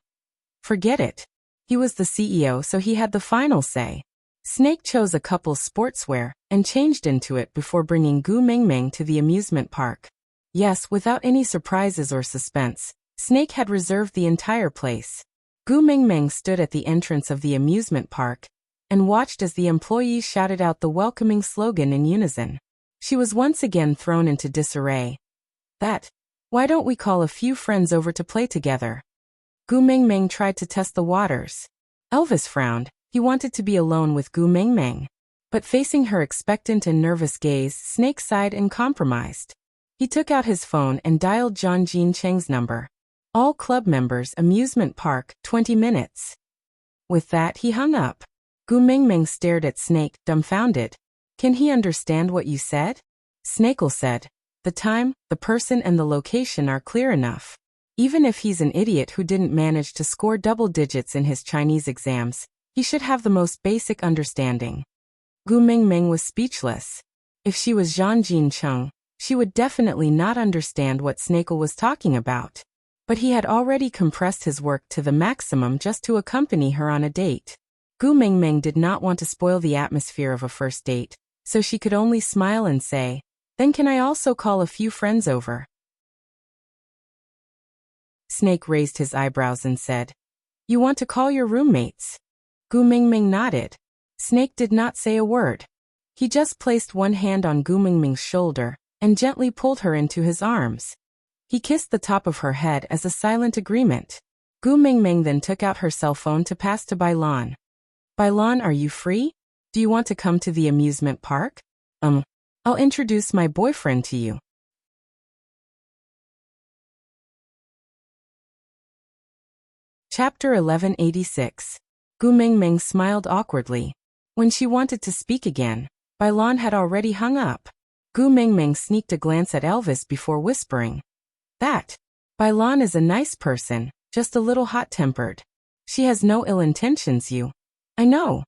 Forget it. He was the CEO, so he had the final say. Snake chose a couple's sportswear and changed into it before bringing Gu Mingming to the amusement park. Yes, without any surprises or suspense, Snake had reserved the entire place. Gu Mingming stood at the entrance of the amusement park and watched as the employees shouted out the welcoming slogan in unison. She was once again thrown into disarray. Why don't we call a few friends over to play together? Gu Mingming tried to test the waters. Elvis frowned. He wanted to be alone with Gu Mingming. But facing her expectant and nervous gaze, Snake sighed and compromised. He took out his phone and dialed John Jean Cheng's number. "All club members, amusement park, 20 minutes. With that, he hung up. Gu Mingming stared at Snake, dumbfounded. "Can he understand what you said?" Snakel said, "The time, the person and the location are clear enough. Even if he's an idiot who didn't manage to score double digits in his Chinese exams, he should have the most basic understanding." Gu Mingming was speechless. If she was Zhang Jincheng, she would definitely not understand what Snakel was talking about. But he had already compressed his work to the maximum just to accompany her on a date. Gu Mingming did not want to spoil the atmosphere of a first date, so she could only smile and say, "Then can I also call a few friends over?" Snake raised his eyebrows and said, "You want to call your roommates?" Gu Mingming nodded. Snake did not say a word. He just placed one hand on Gu Mingming's shoulder and gently pulled her into his arms. He kissed the top of her head as a silent agreement. Gu Mingming then took out her cell phone to pass to Bailan. "Bailan, are you free? Do you want to come to the amusement park? I'll introduce my boyfriend to you." Chapter 1186. Gu Mingming smiled awkwardly. When she wanted to speak again, Bailan had already hung up. Gu Mingming sneaked a glance at Elvis before whispering, "Bailan is a nice person, just a little hot-tempered. She has no ill intentions, you." "I know."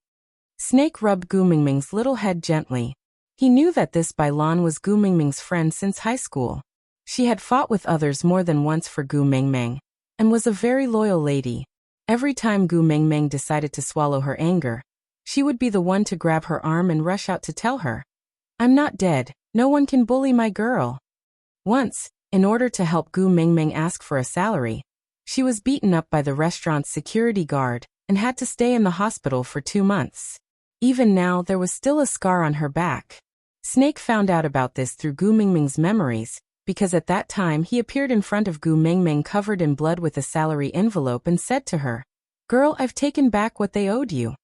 Snake rubbed Gu Mingming's little head gently. He knew that this Bailan was Gu Mingming's friend since high school. She had fought with others more than once for Gu Mingming, and was a very loyal lady. Every time Gu Mingming decided to swallow her anger, she would be the one to grab her arm and rush out to tell her, "I'm not dead, no one can bully my girl." Once, in order to help Gu Mingming ask for a salary, she was beaten up by the restaurant's security guard and had to stay in the hospital for 2 months. Even now, there was still a scar on her back. Snake found out about this through Gu Mingming's memories, because at that time he appeared in front of Gu Mingming covered in blood with a salary envelope and said to her, "Girl, I've taken back what they owed you."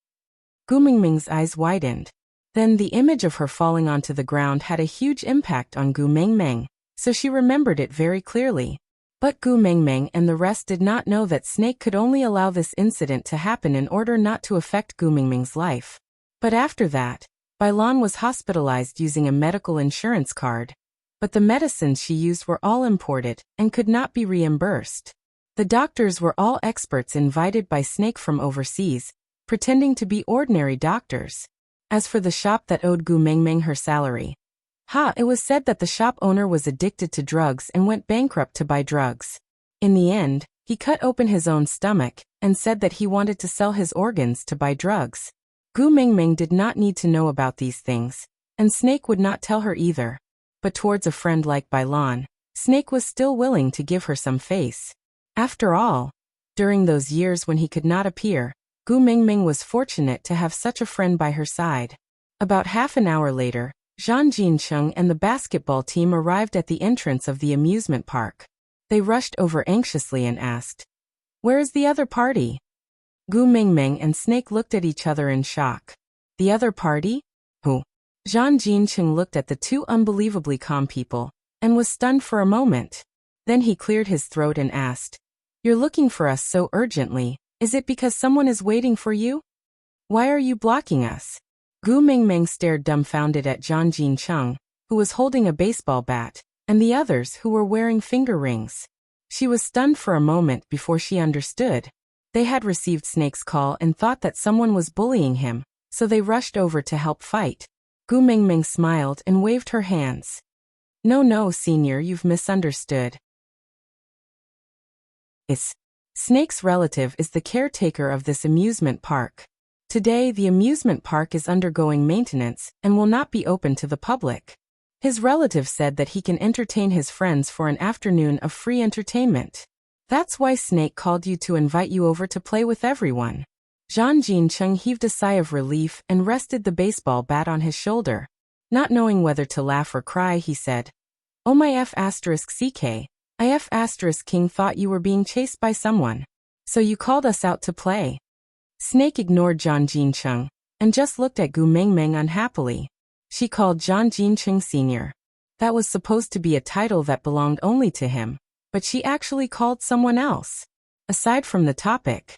Gu Mingming's eyes widened. Then the image of her falling onto the ground had a huge impact on Gu Mingming, so she remembered it very clearly. But Gu Mingming and the rest did not know that Snake could only allow this incident to happen in order not to affect Gu Mingming's life. But after that, Bailan was hospitalized using a medical insurance card. But the medicines she used were all imported and could not be reimbursed. The doctors were all experts invited by Snake from overseas, pretending to be ordinary doctors. As for the shop that owed Gu Mingming her salary, it was said that the shop owner was addicted to drugs and went bankrupt to buy drugs. In the end, he cut open his own stomach and said that he wanted to sell his organs to buy drugs. Gu Mingming did not need to know about these things, and Snake would not tell her either. But towards a friend like Bailan, Snake was still willing to give her some face. After all, during those years when he could not appear, Gu Mingming was fortunate to have such a friend by her side. About half an hour later, Zhang Jincheng and the basketball team arrived at the entrance of the amusement park. They rushed over anxiously and asked, "Where is the other party?" Gu Mingming and Snake looked at each other in shock. The other party? Who? Zhang Jincheng looked at the two unbelievably calm people, and was stunned for a moment. Then he cleared his throat and asked, "You're looking for us so urgently, is it because someone is waiting for you? Why are you blocking us?" Gu Mingming stared dumbfounded at Zhang Jincheng, who was holding a baseball bat, and the others who were wearing finger rings. She was stunned for a moment before she understood. They had received Snake's call and thought that someone was bullying him, so they rushed over to help fight. Gu Mingming smiled and waved her hands. No, senior, you've misunderstood. Snake's relative is the caretaker of this amusement park. Today, the amusement park is undergoing maintenance and will not be open to the public. His relative said that he can entertain his friends for an afternoon of free entertainment. That's why Snake called you to invite you over to play with everyone. Zhang Jincheng heaved a sigh of relief and rested the baseball bat on his shoulder. Not knowing whether to laugh or cry, he said, "Oh my F***ck, King thought you were being chased by someone. So you called us out to play." Snake ignored Zhang Jincheng and just looked at Gu Mingming unhappily. She called Zhang Jincheng Senior. That was supposed to be a title that belonged only to him, but she actually called someone else. Aside from the topic.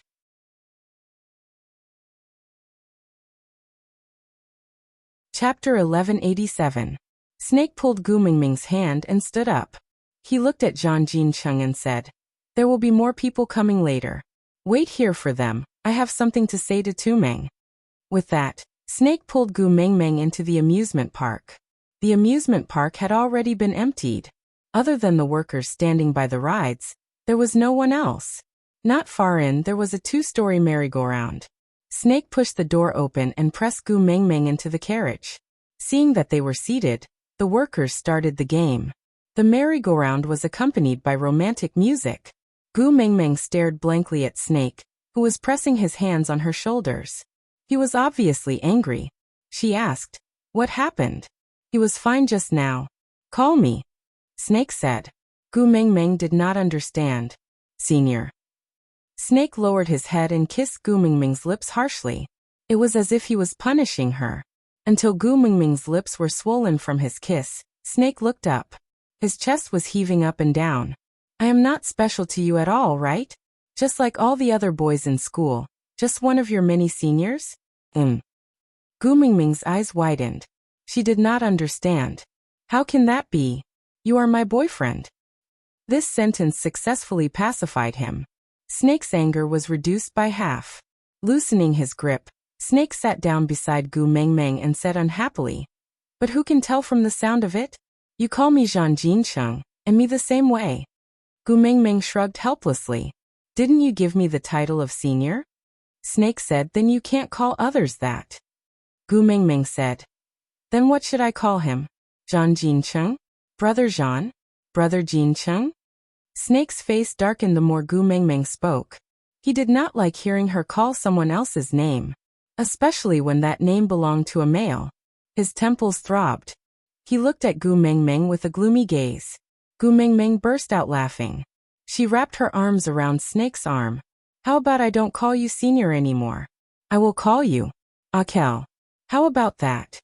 Chapter 1187. Snake pulled Gu Mingming's hand and stood up. He looked at Zhang Jincheng and said, "There will be more people coming later. Wait here for them, I have something to say to Tumeng." With that, Snake pulled Gu Mingming into the amusement park. The amusement park had already been emptied. Other than the workers standing by the rides, there was no one else. Not far in, there was a 2-story merry-go-round. Snake pushed the door open and pressed Gu Mingming into the carriage. Seeing that they were seated, the workers started the game. The merry-go-round was accompanied by romantic music. Gu Mingming stared blankly at Snake, who was pressing his hands on her shoulders. He was obviously angry. She asked, "What happened?" "He was fine just now. Call me," Snake said. Gu Mingming did not understand. "Senior." Snake lowered his head and kissed Gu Mingming's lips harshly. It was as if he was punishing her. Until Gu Mingming's lips were swollen from his kiss, Snake looked up. His chest was heaving up and down. "I am not special to you at all, right? Just like all the other boys in school. Just one of your many seniors?" Gu Mingming's eyes widened. She did not understand. "How can that be? You are my boyfriend." This sentence successfully pacified him. Snake's anger was reduced by half. Loosening his grip, Snake sat down beside Gu Mingming and said unhappily, "But who can tell from the sound of it? You call me Zhang Jincheng, and me the same way." Gu Mingming shrugged helplessly. "Didn't you give me the title of senior?" Snake said, "Then you can't call others that." Gu Mingming said, "Then what should I call him? Zhang Jincheng? Brother Zhang? Brother Jincheng?" Snake's face darkened the more Gu Mingming spoke. He did not like hearing her call someone else's name, especially when that name belonged to a male. His temples throbbed. He looked at Gu Mingming with a gloomy gaze. Gu Mingming burst out laughing. She wrapped her arms around Snake's arm. How about I don't call you senior anymore? I will call you Akel. How about that?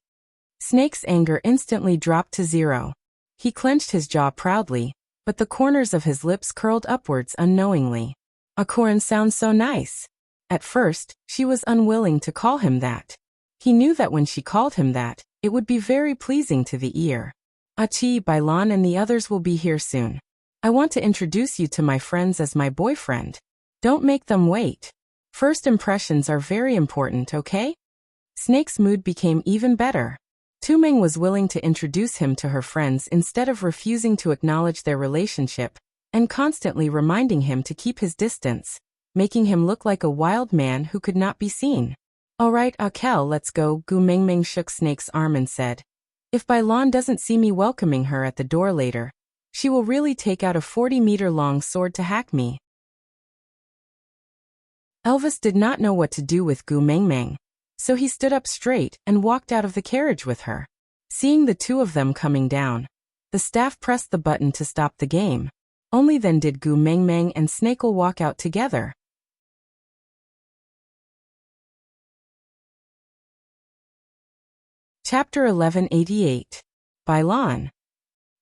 Snake's anger instantly dropped to zero. He clenched his jaw proudly, but the corners of his lips curled upwards unknowingly. Akoran sounds so nice. At first, she was unwilling to call him that. He knew that when she called him that, it would be very pleasing to the ear. Achi, Bailan and the others will be here soon. I want to introduce you to my friends as my boyfriend. Don't make them wait. First impressions are very important, okay? Snake's mood became even better. Tuming was willing to introduce him to her friends instead of refusing to acknowledge their relationship, and constantly reminding him to keep his distance, making him look like a wild man who could not be seen. All right, Akel, let's go. Gu Mingming shook Snake's arm and said, if Bailan doesn't see me welcoming her at the door later, she will really take out a 40-meter-long sword to hack me. Elvis did not know what to do with Gu Mingming, so he stood up straight and walked out of the carriage with her. Seeing the two of them coming down, the staff pressed the button to stop the game. Only then did Gu Mingming and Snakel walk out together. Chapter 1188. Bailan.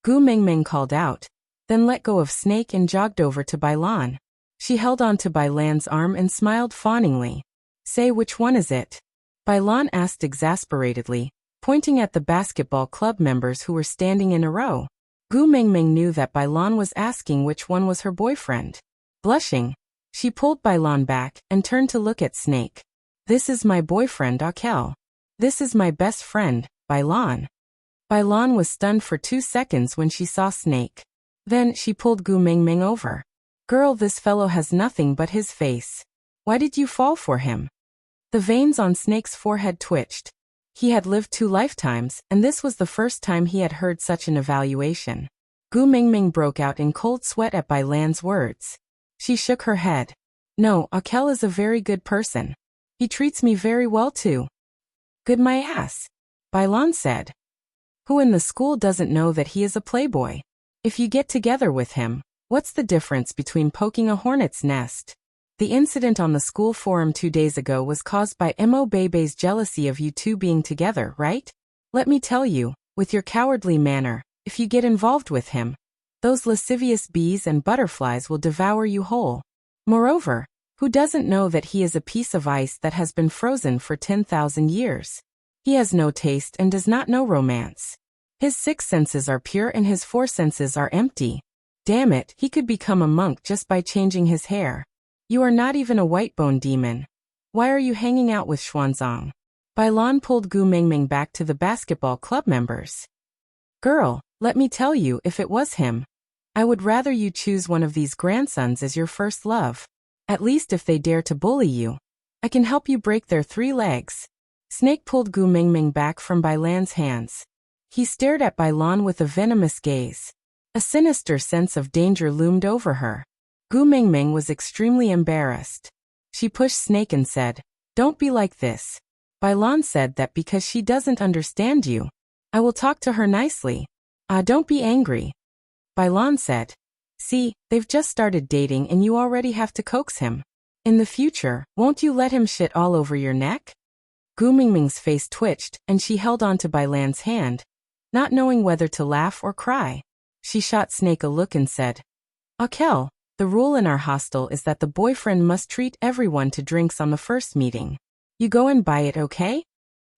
Gu Mingming called out, then let go of Snake and jogged over to Bailan. She held on to Bailan's arm and smiled fawningly. Say, which one is it? Bailan asked exasperatedly, pointing at the basketball club members who were standing in a row. Gu Mingming knew that Bailan was asking which one was her boyfriend. Blushing, she pulled Bailan back and turned to look at Snake. This is my boyfriend, Akel. This is my best friend, Bailan. Bailan was stunned for 2 seconds when she saw Snake. Then she pulled Gu Mingming over. Girl, this fellow has nothing but his face. Why did you fall for him? The veins on Snake's forehead twitched. He had lived 2 lifetimes, and this was the first time he had heard such an evaluation. Gu Mingming broke out in cold sweat at Bailan's words. She shook her head. No, Akel is a very good person. He treats me very well too. Good my ass, Bailan said. Who in the school doesn't know that he is a playboy? If you get together with him, what's the difference between poking a hornet's nest? The incident on the school forum 2 days ago was caused by Mo Bebe's jealousy of you two being together, right? Let me tell you, with your cowardly manner, if you get involved with him, those lascivious bees and butterflies will devour you whole. Moreover, who doesn't know that he is a piece of ice that has been frozen for 10,000 years? He has no taste and does not know romance. His 6 senses are pure and his 4 senses are empty. Damn it, he could become a monk just by changing his hair. You are not even a white bone demon. Why are you hanging out with Xuanzang? Bailan pulled Gu Mingming back to the basketball club members. Girl, let me tell you, if it was him, I would rather you choose one of these grandsons as your first love. At least if they dare to bully you, I can help you break their 3 legs. Snake pulled Gu Mingming back from Bailan's hands. He stared at Bailan with a venomous gaze. A sinister sense of danger loomed over her. Gu Mingming was extremely embarrassed. She pushed Snake and said, don't be like this. Bailan said that because she doesn't understand you. I will talk to her nicely. Don't be angry. Bailan said. See, they've just started dating and you already have to coax him. In the future, won't you let him shit all over your neck? Gu Mingming's face twitched and she held on to Bailan's hand, not knowing whether to laugh or cry. She shot Snake a look and said, Akel, the rule in our hostel is that the boyfriend must treat everyone to drinks on the first meeting. You go and buy it, okay?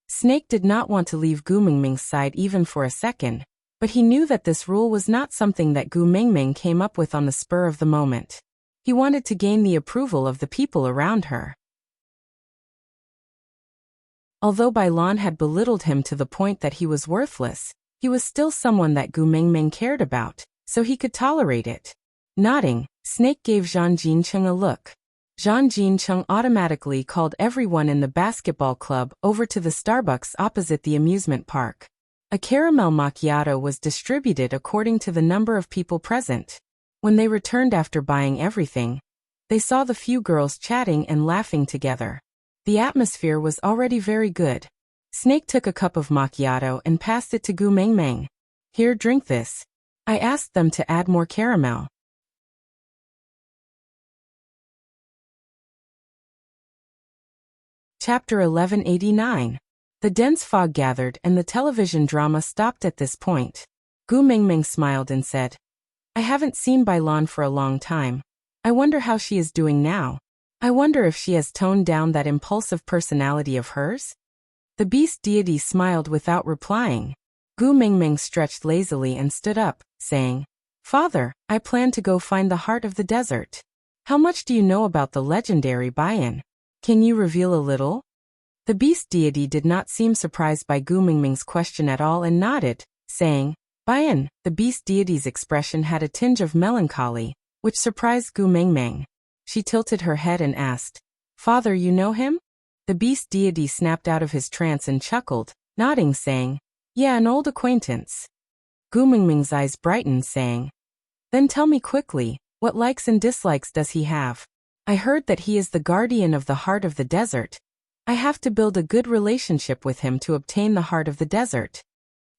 Snake did not want to leave Gu Mingming's side even for a second, but he knew that this rule was not something that Gu Mingming came up with on the spur of the moment. He wanted to gain the approval of the people around her. Although Bailan had belittled him to the point that he was worthless, he was still someone that Gu Mingming cared about, so he could tolerate it. Nodding, Snake gave Zhang Jincheng a look. Zhang Jincheng automatically called everyone in the basketball club over to the Starbucks opposite the amusement park. A caramel macchiato was distributed according to the number of people present. When they returned after buying everything, they saw the few girls chatting and laughing together. The atmosphere was already very good. Snake took a cup of macchiato and passed it to Gu Mingming. Here, drink this. I asked them to add more caramel. Chapter 1189. The dense fog gathered and the television drama stopped at this point. Gu Mingming smiled and said, I haven't seen Bai Lan for a long time. I wonder how she is doing now. I wonder if she has toned down that impulsive personality of hers? The beast deity smiled without replying. Gu Mingming stretched lazily and stood up, saying, Father, I plan to go find the heart of the desert. How much do you know about the legendary Baiyan? Can you reveal a little? The beast deity did not seem surprised by Gu Mingming's question at all and nodded, saying, Baiyan. The beast deity's expression had a tinge of melancholy, which surprised Gu Mingming. She tilted her head and asked, Father, you know him? The beast deity snapped out of his trance and chuckled, nodding, saying, Yeah, an old acquaintance. Gu Mingming's eyes brightened, saying, Then tell me quickly, what likes and dislikes does he have? I heard that he is the guardian of the heart of the desert. I have to build a good relationship with him to obtain the heart of the desert.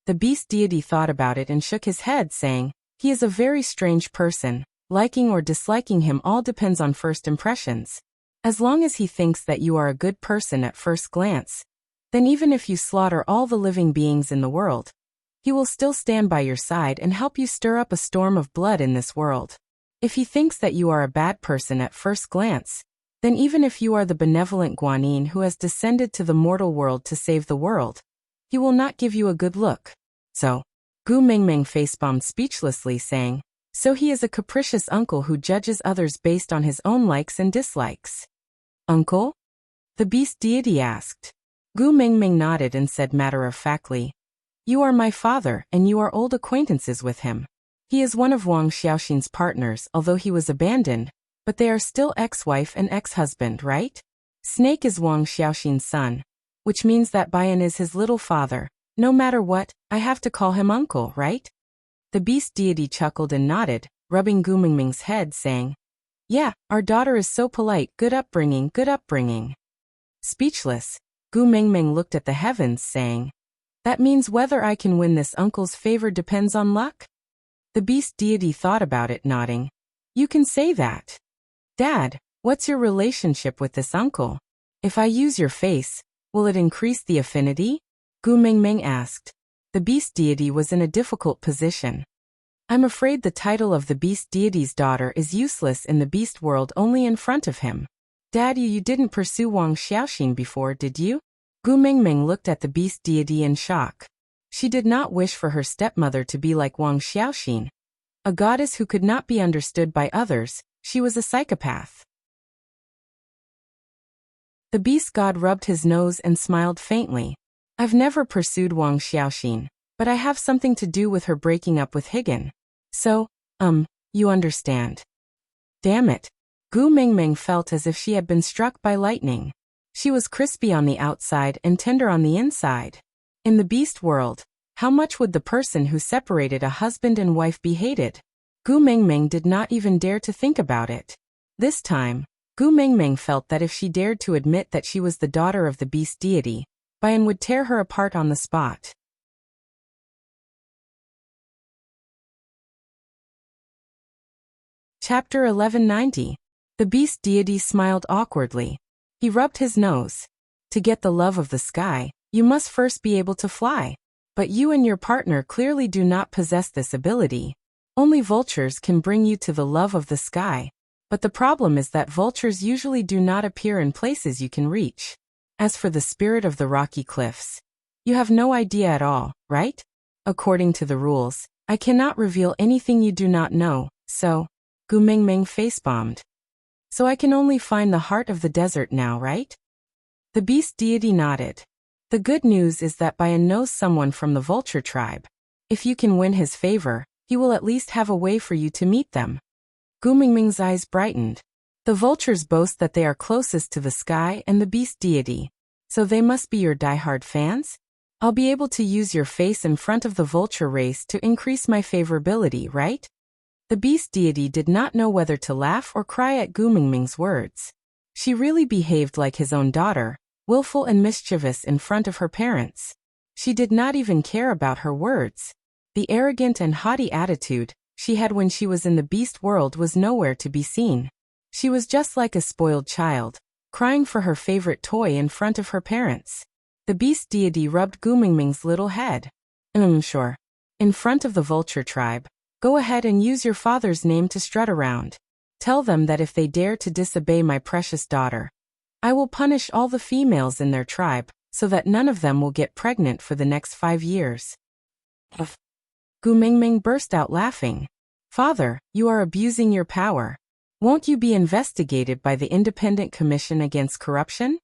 The beast deity thought about it and shook his head, saying, He is a very strange person. Liking or disliking him all depends on first impressions. As long as he thinks that you are a good person at first glance, then even if you slaughter all the living beings in the world, he will still stand by your side and help you stir up a storm of blood in this world. If he thinks that you are a bad person at first glance, then even if you are the benevolent Guanyin who has descended to the mortal world to save the world, he will not give you a good look. So, Gu Mingming facepalmed speechlessly, saying, So he is a capricious uncle who judges others based on his own likes and dislikes. Uncle? The beast deity asked. Gu Mingming nodded and said matter-of-factly, You are my father and you are old acquaintances with him. He is one of Wang Xiaoxin's partners, although he was abandoned, but they are still ex-wife and ex-husband, right? Snake is Wang Xiaoxin's son, which means that Baiyan is his little father. No matter what, I have to call him uncle, right? The beast deity chuckled and nodded, rubbing Gu Mingming's head, saying, Yeah, our daughter is so polite, good upbringing, good upbringing. Speechless, Gu Mingming looked at the heavens, saying, That means whether I can win this uncle's favor depends on luck? The beast deity thought about it, nodding. You can say that. Dad, what's your relationship with this uncle? If I use your face, will it increase the affinity? Gu Mingming asked. The beast deity was in a difficult position. I'm afraid the title of the beast deity's daughter is useless in the beast world only in front of him. Dad, you didn't pursue Wang Xiaoxin before, did you? Gu Mingming looked at the beast deity in shock. She did not wish for her stepmother to be like Wang Xiaoxin, a goddess who could not be understood by others. She was a psychopath. The beast god rubbed his nose and smiled faintly. I've never pursued Wang Xiaoxin, but I have something to do with her breaking up with Higan. So, you understand. Damn it. Gu Mingming felt as if she had been struck by lightning. She was crispy on the outside and tender on the inside. In the beast world, how much would the person who separated a husband and wife be hated? Gu Mingming did not even dare to think about it. This time, Gu Mingming felt that if she dared to admit that she was the daughter of the beast deity, Baiyan would tear her apart on the spot. Chapter 1190. The beast deity smiled awkwardly. He rubbed his nose. To get the love of the sky, you must first be able to fly. But you and your partner clearly do not possess this ability. Only vultures can bring you to the love of the sky. But the problem is that vultures usually do not appear in places you can reach. As for the spirit of the rocky cliffs, you have no idea at all, right? According to the rules, I cannot reveal anything you do not know, so, Gu Mingming facepalmed. So I can only find the heart of the desert now, right? The beast deity nodded. The good news is that Baiyan knows someone from the vulture tribe. If you can win his favor, he will at least have a way for you to meet them. Gu Mingming's eyes brightened. The vultures boast that they are closest to the sky and the beast deity. So they must be your diehard fans? I'll be able to use your face in front of the vulture race to increase my favorability, right? The beast deity did not know whether to laugh or cry at Gu Mingming's words. She really behaved like his own daughter, willful and mischievous in front of her parents. She did not even care about her words. The arrogant and haughty attitude she had when she was in the beast world was nowhere to be seen. She was just like a spoiled child, crying for her favorite toy in front of her parents. The beast deity rubbed Gumingming's little head. Sure. In front of the vulture tribe, go ahead and use your father's name to strut around. Tell them that if they dare to disobey my precious daughter, I will punish all the females in their tribe, so that none of them will get pregnant for the next 5 years. Gumingming burst out laughing. Father, you are abusing your power. Won't you be investigated by the Independent Commission Against Corruption?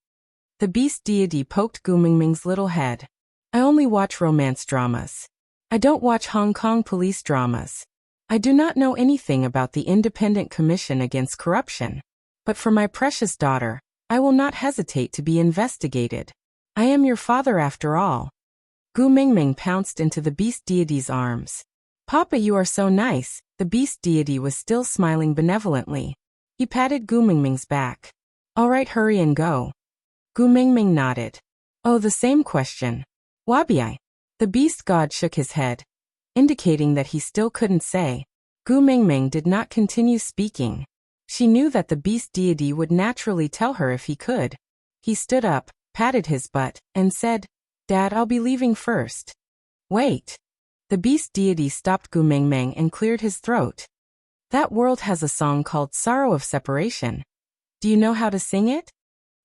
The beast deity poked Gumingming's little head. I only watch romance dramas. I don't watch Hong Kong police dramas. I do not know anything about the Independent Commission Against Corruption. But for my precious daughter, I will not hesitate to be investigated. I am your father after all. Gumingming pounced into the beast deity's arms. Papa, you are so nice. The beast deity was still smiling benevolently. He patted Gumingming's back. All right, hurry and go. Gumingming nodded. Oh, the same question. Wabi. The beast god shook his head, indicating that he still couldn't say. Gumingming did not continue speaking. She knew that the beast deity would naturally tell her if he could. He stood up, patted his butt, and said, Dad, I'll be leaving first. Wait. The beast deity stopped Gumingming and cleared his throat. That world has a song called Sorrow of Separation. Do you know how to sing it?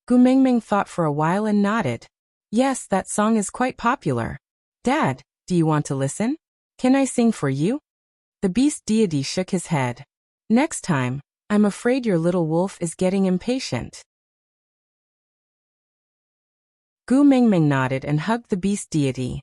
Gumingming thought for a while and nodded. Yes, that song is quite popular. Dad, do you want to listen? Can I sing for you? The beast deity shook his head. Next time, I'm afraid your little wolf is getting impatient. Gumingming nodded and hugged the beast deity.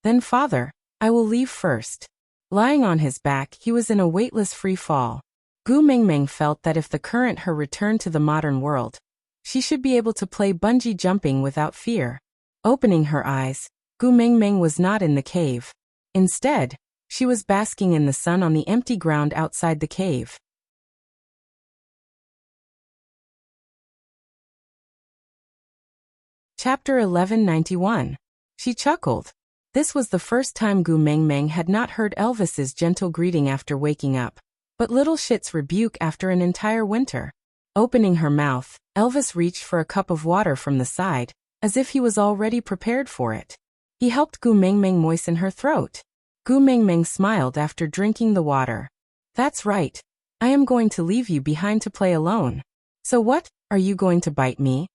Then father, I will leave first. Lying on his back, he was in a weightless free fall. Gumingming felt that if the current her returned to the modern world, she should be able to play bungee jumping without fear. Opening her eyes, Gumingming was not in the cave. Instead, she was basking in the sun on the empty ground outside the cave. Chapter 1191. She chuckled. This was the first time Gumingming had not heard Elvis's gentle greeting after waking up, but little shit's rebuke after an entire winter. Opening her mouth, Elvis reached for a cup of water from the side, as if he was already prepared for it. He helped Gumingming moisten her throat. Gumingming smiled after drinking the water. That's right. I am going to leave you behind to play alone. So what, are you going to bite me?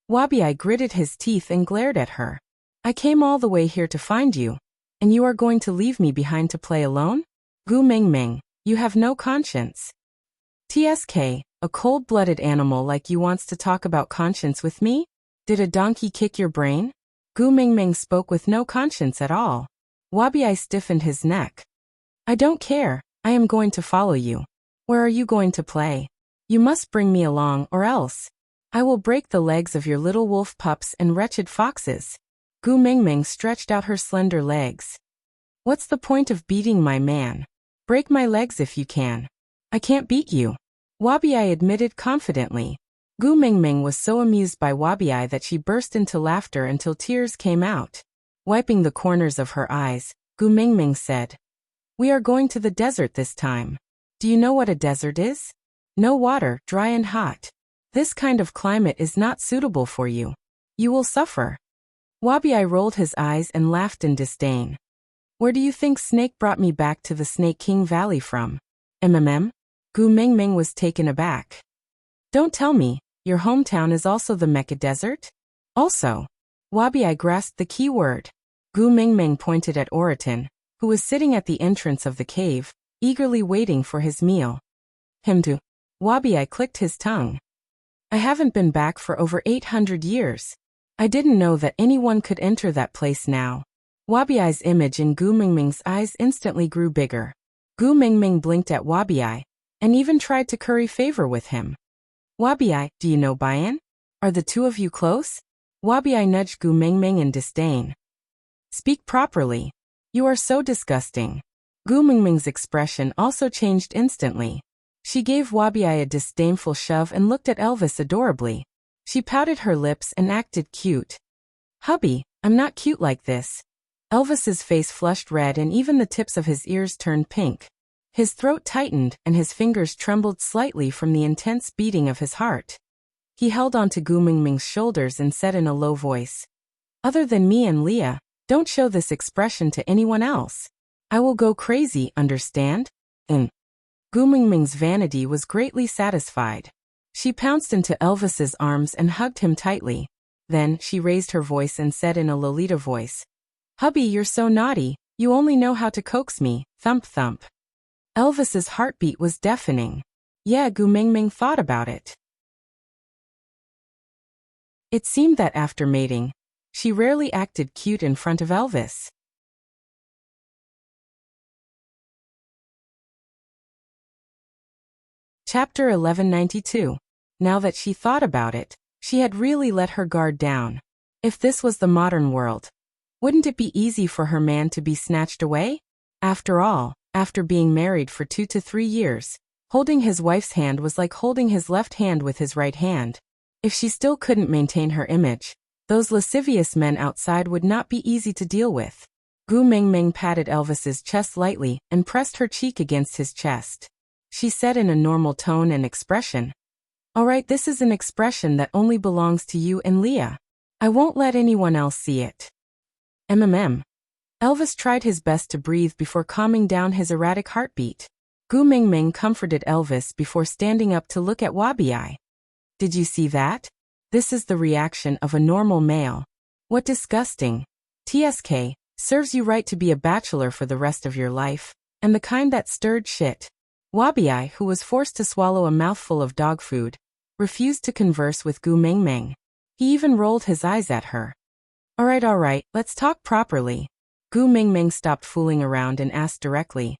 Wabi gritted his teeth and glared at her. I came all the way here to find you, and you are going to leave me behind to play alone? Gumingming, you have no conscience. TSK, a cold-blooded animal like you wants to talk about conscience with me? Did a donkey kick your brain? Gumingming spoke with no conscience at all. Wabi stiffened his neck. I don't care, I am going to follow you. Where are you going to play? You must bring me along or else I will break the legs of your little wolf pups and wretched foxes. Gumingming stretched out her slender legs. What's the point of beating my man? Break my legs if you can. I can't beat you. Wabi admitted confidently. Gumingming was so amused by Wabi that she burst into laughter until tears came out. Wiping the corners of her eyes, Gumingming said, We are going to the desert this time. Do you know what a desert is? No water, dry and hot. This kind of climate is not suitable for you. You will suffer. Wabi rolled his eyes and laughed in disdain. Where do you think Snake brought me back to the Snake King Valley from? Gumingming was taken aback. Don't tell me, your hometown is also the Mecca Desert? Also. Wabi grasped the key word. Gumingming pointed at Oriton, who was sitting at the entrance of the cave, eagerly waiting for his meal. Himdu. Wabi clicked his tongue. I haven't been back for over 800 years. I didn't know that anyone could enter that place now. Wabi's image in Gumingming's eyes instantly grew bigger. Gumingming blinked at Wabi, and even tried to curry favor with him. Wabi, do you know Bayan? Are the two of you close? Wabi nudged Gumingming in disdain. Speak properly. You are so disgusting. Gumingming's expression also changed instantly. She gave Wabi a disdainful shove and looked at Elvis adorably. She pouted her lips and acted cute. Hubby, I'm not cute like this. Elvis's face flushed red and even the tips of his ears turned pink. His throat tightened and his fingers trembled slightly from the intense beating of his heart. He held onto Gu Mingming's shoulders and said in a low voice, "Other than me and Leah, don't show this expression to anyone else. I will go crazy, understand?" Gu Mingming's vanity was greatly satisfied. She pounced into Elvis's arms and hugged him tightly. Then, she raised her voice and said in a Lolita voice, "Hubby, you're so naughty, you only know how to coax me, thump thump." Elvis's heartbeat was deafening. Yeah, Gu Mingming thought about it. It seemed that after mating, she rarely acted cute in front of Elvis. Chapter 1192. Now that she thought about it, she had really let her guard down. If this was the modern world, wouldn't it be easy for her man to be snatched away? After all, after being married for 2 to 3 years, holding his wife's hand was like holding his left hand with his right hand. If she still couldn't maintain her image, those lascivious men outside would not be easy to deal with. Gu Mingming patted Elvis's chest lightly and pressed her cheek against his chest. She said in a normal tone and expression, "All right, this is an expression that only belongs to you and Leah. I won't let anyone else see it." Elvis tried his best to breathe before calming down his erratic heartbeat. Gu Mingming comforted Elvis before standing up to look at Wabi. "Did you see that? This is the reaction of a normal male. What disgusting. TSK, serves you right to be a bachelor for the rest of your life, and the kind that stirred shit." Wabi, who was forced to swallow a mouthful of dog food, refused to converse with Gu Mingming. He even rolled his eyes at her. All right, let's talk properly." Gu Mingming stopped fooling around and asked directly,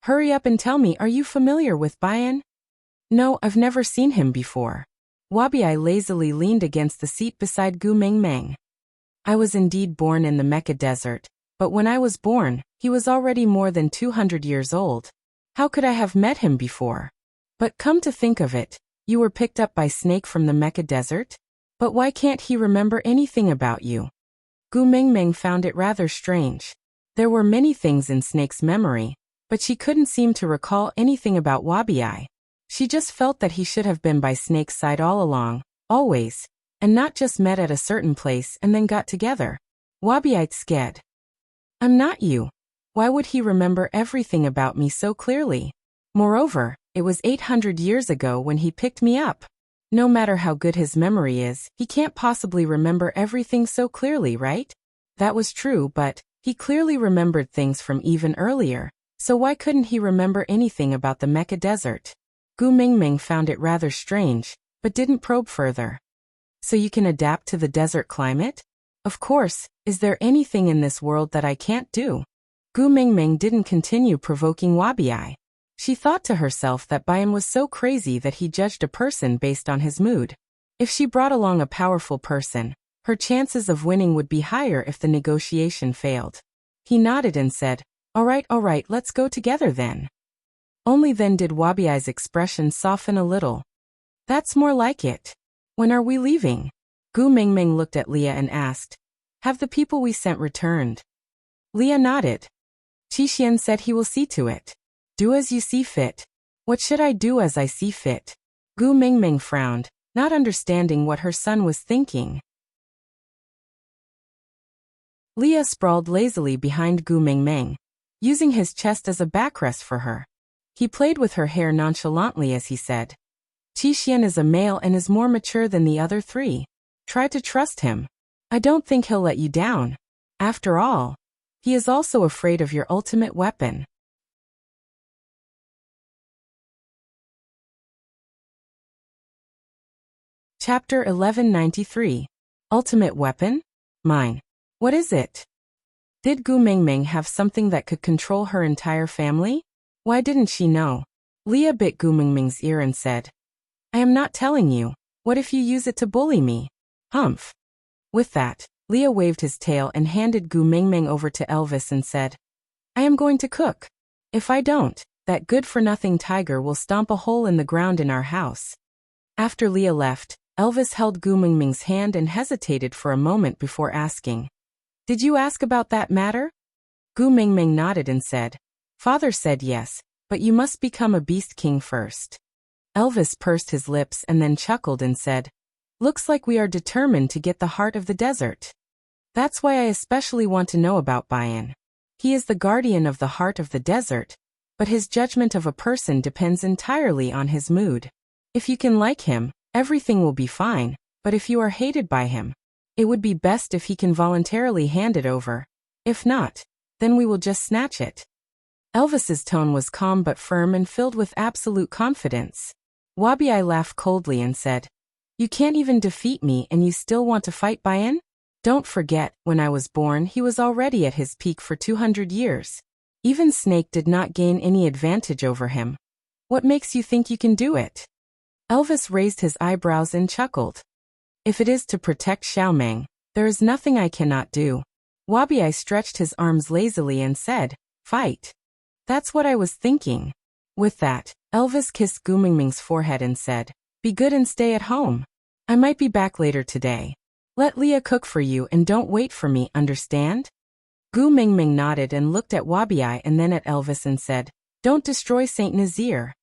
"Hurry up and tell me, are you familiar with Bayan?" "No, I've never seen him before." Wabi lazily leaned against the seat beside Gu Mingming. "I was indeed born in the Mecca Desert, but when I was born, he was already more than 200 years old. How could I have met him before? But come to think of it, you were picked up by Snake from the Mecca Desert? But why can't he remember anything about you?" Gu Mingming found it rather strange. There were many things in Snake's memory, but she couldn't seem to recall anything about Wabi. She just felt that he should have been by Snake's side all along, always, and not just met at a certain place and then got together. Wabi'd scared. "I'm not you. Why would he remember everything about me so clearly? Moreover, it was 800 years ago when he picked me up. No matter how good his memory is, he can't possibly remember everything so clearly, right?" That was true, but he clearly remembered things from even earlier, so why couldn't he remember anything about the Mecca Desert? Gu Mingming found it rather strange, but didn't probe further. "So you can adapt to the desert climate? Of course, is there anything in this world that I can't do?" Gu Mingming didn't continue provoking Wabi. She thought to herself that Bayan was so crazy that he judged a person based on his mood. If she brought along a powerful person, her chances of winning would be higher if the negotiation failed. He nodded and said, All right, let's go together then." Only then did Wabi's expression soften a little. "That's more like it. When are we leaving?" Gu Mingming looked at Leah and asked, "Have the people we sent returned?" Leah nodded. "Qixian said he will see to it. Do as you see fit." "What should I do as I see fit?" Gu Mingming frowned, not understanding what her son was thinking. Leah sprawled lazily behind Gu Mingming, using his chest as a backrest for her. He played with her hair nonchalantly as he said, "Qixian is a male and is more mature than the other 3. Try to trust him. I don't think he'll let you down. After all, he is also afraid of your ultimate weapon." Chapter 1193. Ultimate weapon? Mine. What is it? Did Gu Mingming have something that could control her entire family? Why didn't she know? Leah bit Gu Mingming's ear and said, "I am not telling you. What if you use it to bully me?" Humph. With that, Leah waved his tail and handed Gu Mingming over to Elvis and said, "I am going to cook. If I don't, that good-for-nothing tiger will stomp a hole in the ground in our house." After Leah left, Elvis held Gu Mingming's hand and hesitated for a moment before asking, Did you ask about that matter? Gu Mingming nodded and said, Father said yes, but you must become a beast king first. Elvis pursed his lips and then chuckled and said, Looks like we are determined to get the heart of the desert. That's why I especially want to know about Bayan. He is the guardian of the heart of the desert, but his judgment of a person depends entirely on his mood. If you can like him, everything will be fine, but if you are hated by him, it would be best if he can voluntarily hand it over. If not, then we will just snatch it. Elvis's tone was calm but firm and filled with absolute confidence. Wabi laughed coldly and said, You can't even defeat me and you still want to fight Bayan? Don't forget, when I was born he was already at his peak for 200 years. Even Snake did not gain any advantage over him. What makes you think you can do it? Elvis raised his eyebrows and chuckled. If it is to protect Xiaomeng, there is nothing I cannot do. Wabi stretched his arms lazily and said, Fight. That's what I was thinking. With that, Elvis kissed Gu Mingming's forehead and said, Be good and stay at home. I might be back later today. Let Leah cook for you and don't wait for me, understand? Gu Mingming nodded and looked at Wabi and then at Elvis and said, Don't destroy Saint Nazir.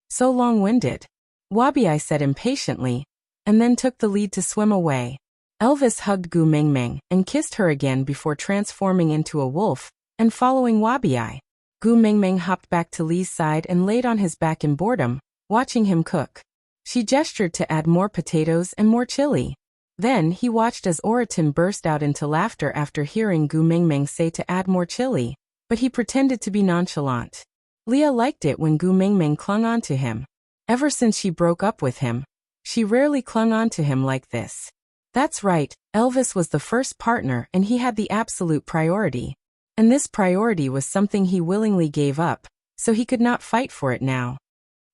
So long-winded. Wabi said impatiently, and then took the lead to swim away. Elvis hugged Gu Mingming and kissed her again before transforming into a wolf and following Wabi. Gu Mingming hopped back to Li's side and laid on his back in boredom, watching him cook. She gestured to add more potatoes and more chili. Then he watched as Oratin burst out into laughter after hearing Gu Mingming say to add more chili, but he pretended to be nonchalant. Leah liked it when Gu Mingming clung on to him. Ever since she broke up with him, she rarely clung on to him like this. That's right, Elvis was the first partner and he had the absolute priority. And this priority was something he willingly gave up, so he could not fight for it now.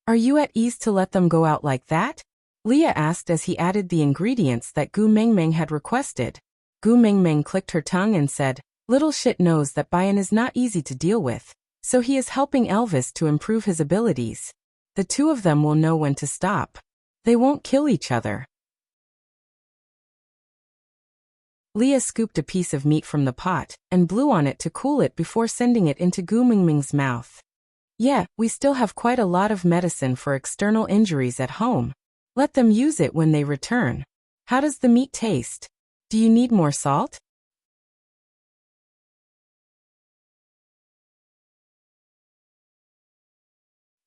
Are you at ease to let them go out like that? Leah asked as he added the ingredients that Gu Mingming had requested. Gu Mingming clicked her tongue and said, Little shit knows that Bayan is not easy to deal with, so he is helping Elvis to improve his abilities. The two of them will know when to stop. They won't kill each other. Leah scooped a piece of meat from the pot and blew on it to cool it before sending it into Gu Mingming's mouth. Yeah, we still have quite a lot of medicine for external injuries at home. Let them use it when they return. How does the meat taste? Do you need more salt?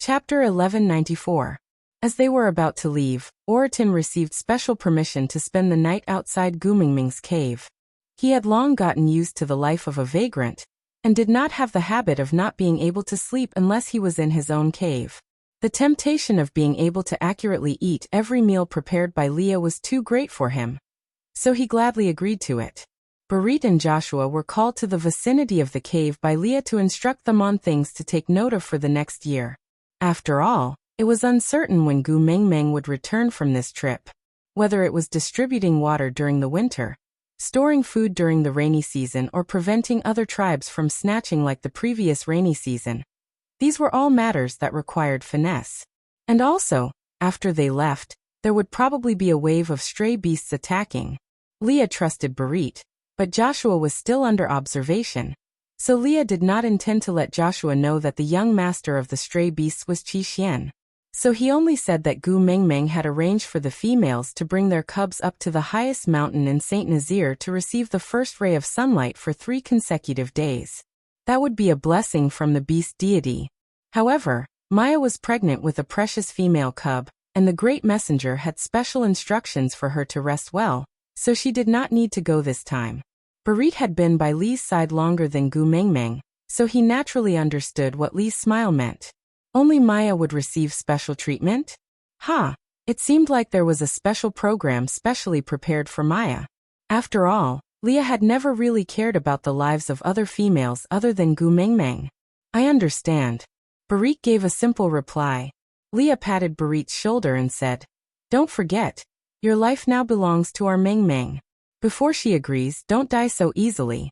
Chapter 1194. As they were about to leave, Oratin received special permission to spend the night outside Gu Mingming's cave. He had long gotten used to the life of a vagrant, and did not have the habit of not being able to sleep unless he was in his own cave. The temptation of being able to accurately eat every meal prepared by Leah was too great for him. So he gladly agreed to it. Barit and Joshua were called to the vicinity of the cave by Leah to instruct them on things to take note of for the next year. After all, it was uncertain when Gu Mingming would return from this trip. Whether it was distributing water during the winter, storing food during the rainy season or preventing other tribes from snatching like the previous rainy season. These were all matters that required finesse. And also, after they left, there would probably be a wave of stray beasts attacking. Leah trusted Barit, but Joshua was still under observation. So Leah did not intend to let Joshua know that the young master of the stray beasts was Qi Xian. So he only said that Gu Mingming had arranged for the females to bring their cubs up to the highest mountain in Saint Nazir to receive the first ray of sunlight for 3 consecutive days. That would be a blessing from the beast deity. However, Maya was pregnant with a precious female cub, and the great messenger had special instructions for her to rest well, so she did not need to go this time. Barit had been by Li's side longer than Gu Mingming, so he naturally understood what Li's smile meant. Only Maya would receive special treatment? It seemed like there was a special program specially prepared for Maya. After all, Leah had never really cared about the lives of other females other than Gu Mingming. I understand. Barit gave a simple reply. Leah patted Barit's shoulder and said, Don't forget, your life now belongs to our Mingming. Before she agrees, don't die so easily.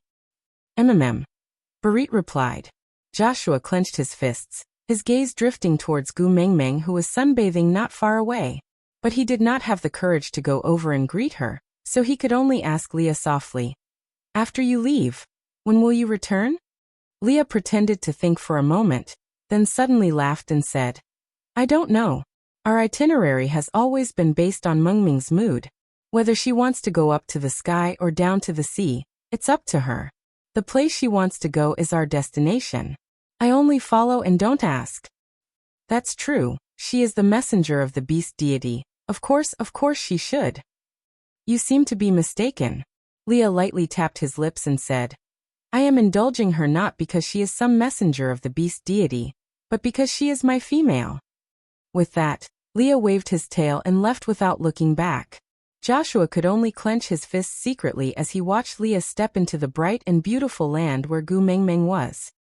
Barit replied. Joshua clenched his fists, his gaze drifting towards Gu Mingming who was sunbathing not far away. But he did not have the courage to go over and greet her, so he could only ask Leah softly. After you leave. When will you return? Leah pretended to think for a moment, then suddenly laughed and said, I don't know. Our itinerary has always been based on Mengming's mood. Whether she wants to go up to the sky or down to the sea, it's up to her. The place she wants to go is our destination. I only follow and don't ask. That's true, she is the messenger of the beast deity. Of course she should. You seem to be mistaken. Leah lightly tapped his lips and said, I am indulging her not because she is some messenger of the beast deity, but because she is my female. With that, Leah waved his tail and left without looking back. Joshua could only clench his fists secretly as he watched Leah step into the bright and beautiful land where Gu Mengmeng was.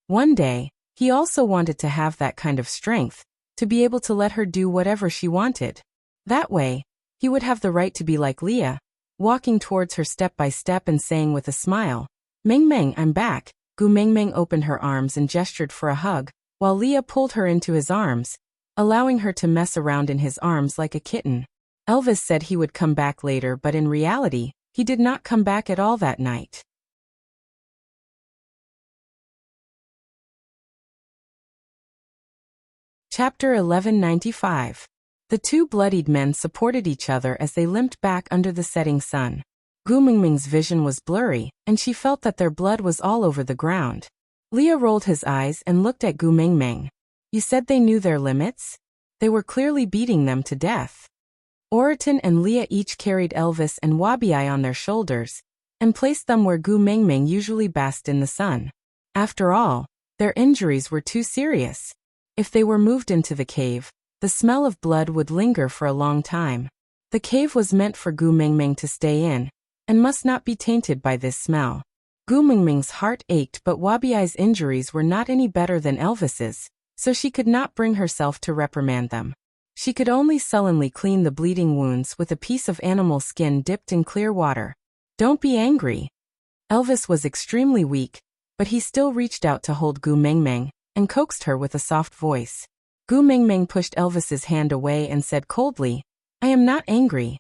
One day, he also wanted to have that kind of strength, to be able to let her do whatever she wanted. That way, he would have the right to be like Leah, walking towards her step by step and saying with a smile, Mengmeng, I'm back. Gu Mengmeng opened her arms and gestured for a hug, while Leah pulled her into his arms, allowing her to mess around in his arms like a kitten. Elvis said he would come back later, but in reality, he did not come back at all that night. Chapter 1195. The two bloodied men supported each other as they limped back under the setting sun. Gu Mengmeng's vision was blurry, and she felt that their blood was all over the ground. Leah rolled his eyes and looked at Gu Mengmeng. You said they knew their limits? They were clearly beating them to death. Oriton and Leah each carried Elvis and Wabi on their shoulders, and placed them where Gu Mengmeng usually basked in the sun. After all, their injuries were too serious. If they were moved into the cave, the smell of blood would linger for a long time. The cave was meant for Gu Mengmeng to stay in, and must not be tainted by this smell. Gu Mengmeng's heart ached, but Wabi's injuries were not any better than Elvis's, so she could not bring herself to reprimand them. She could only sullenly clean the bleeding wounds with a piece of animal skin dipped in clear water. Don't be angry. Elvis was extremely weak, but he still reached out to hold Gu Mengmeng, and coaxed her with a soft voice. Gu Mengmeng pushed Elvis's hand away and said coldly, I am not angry.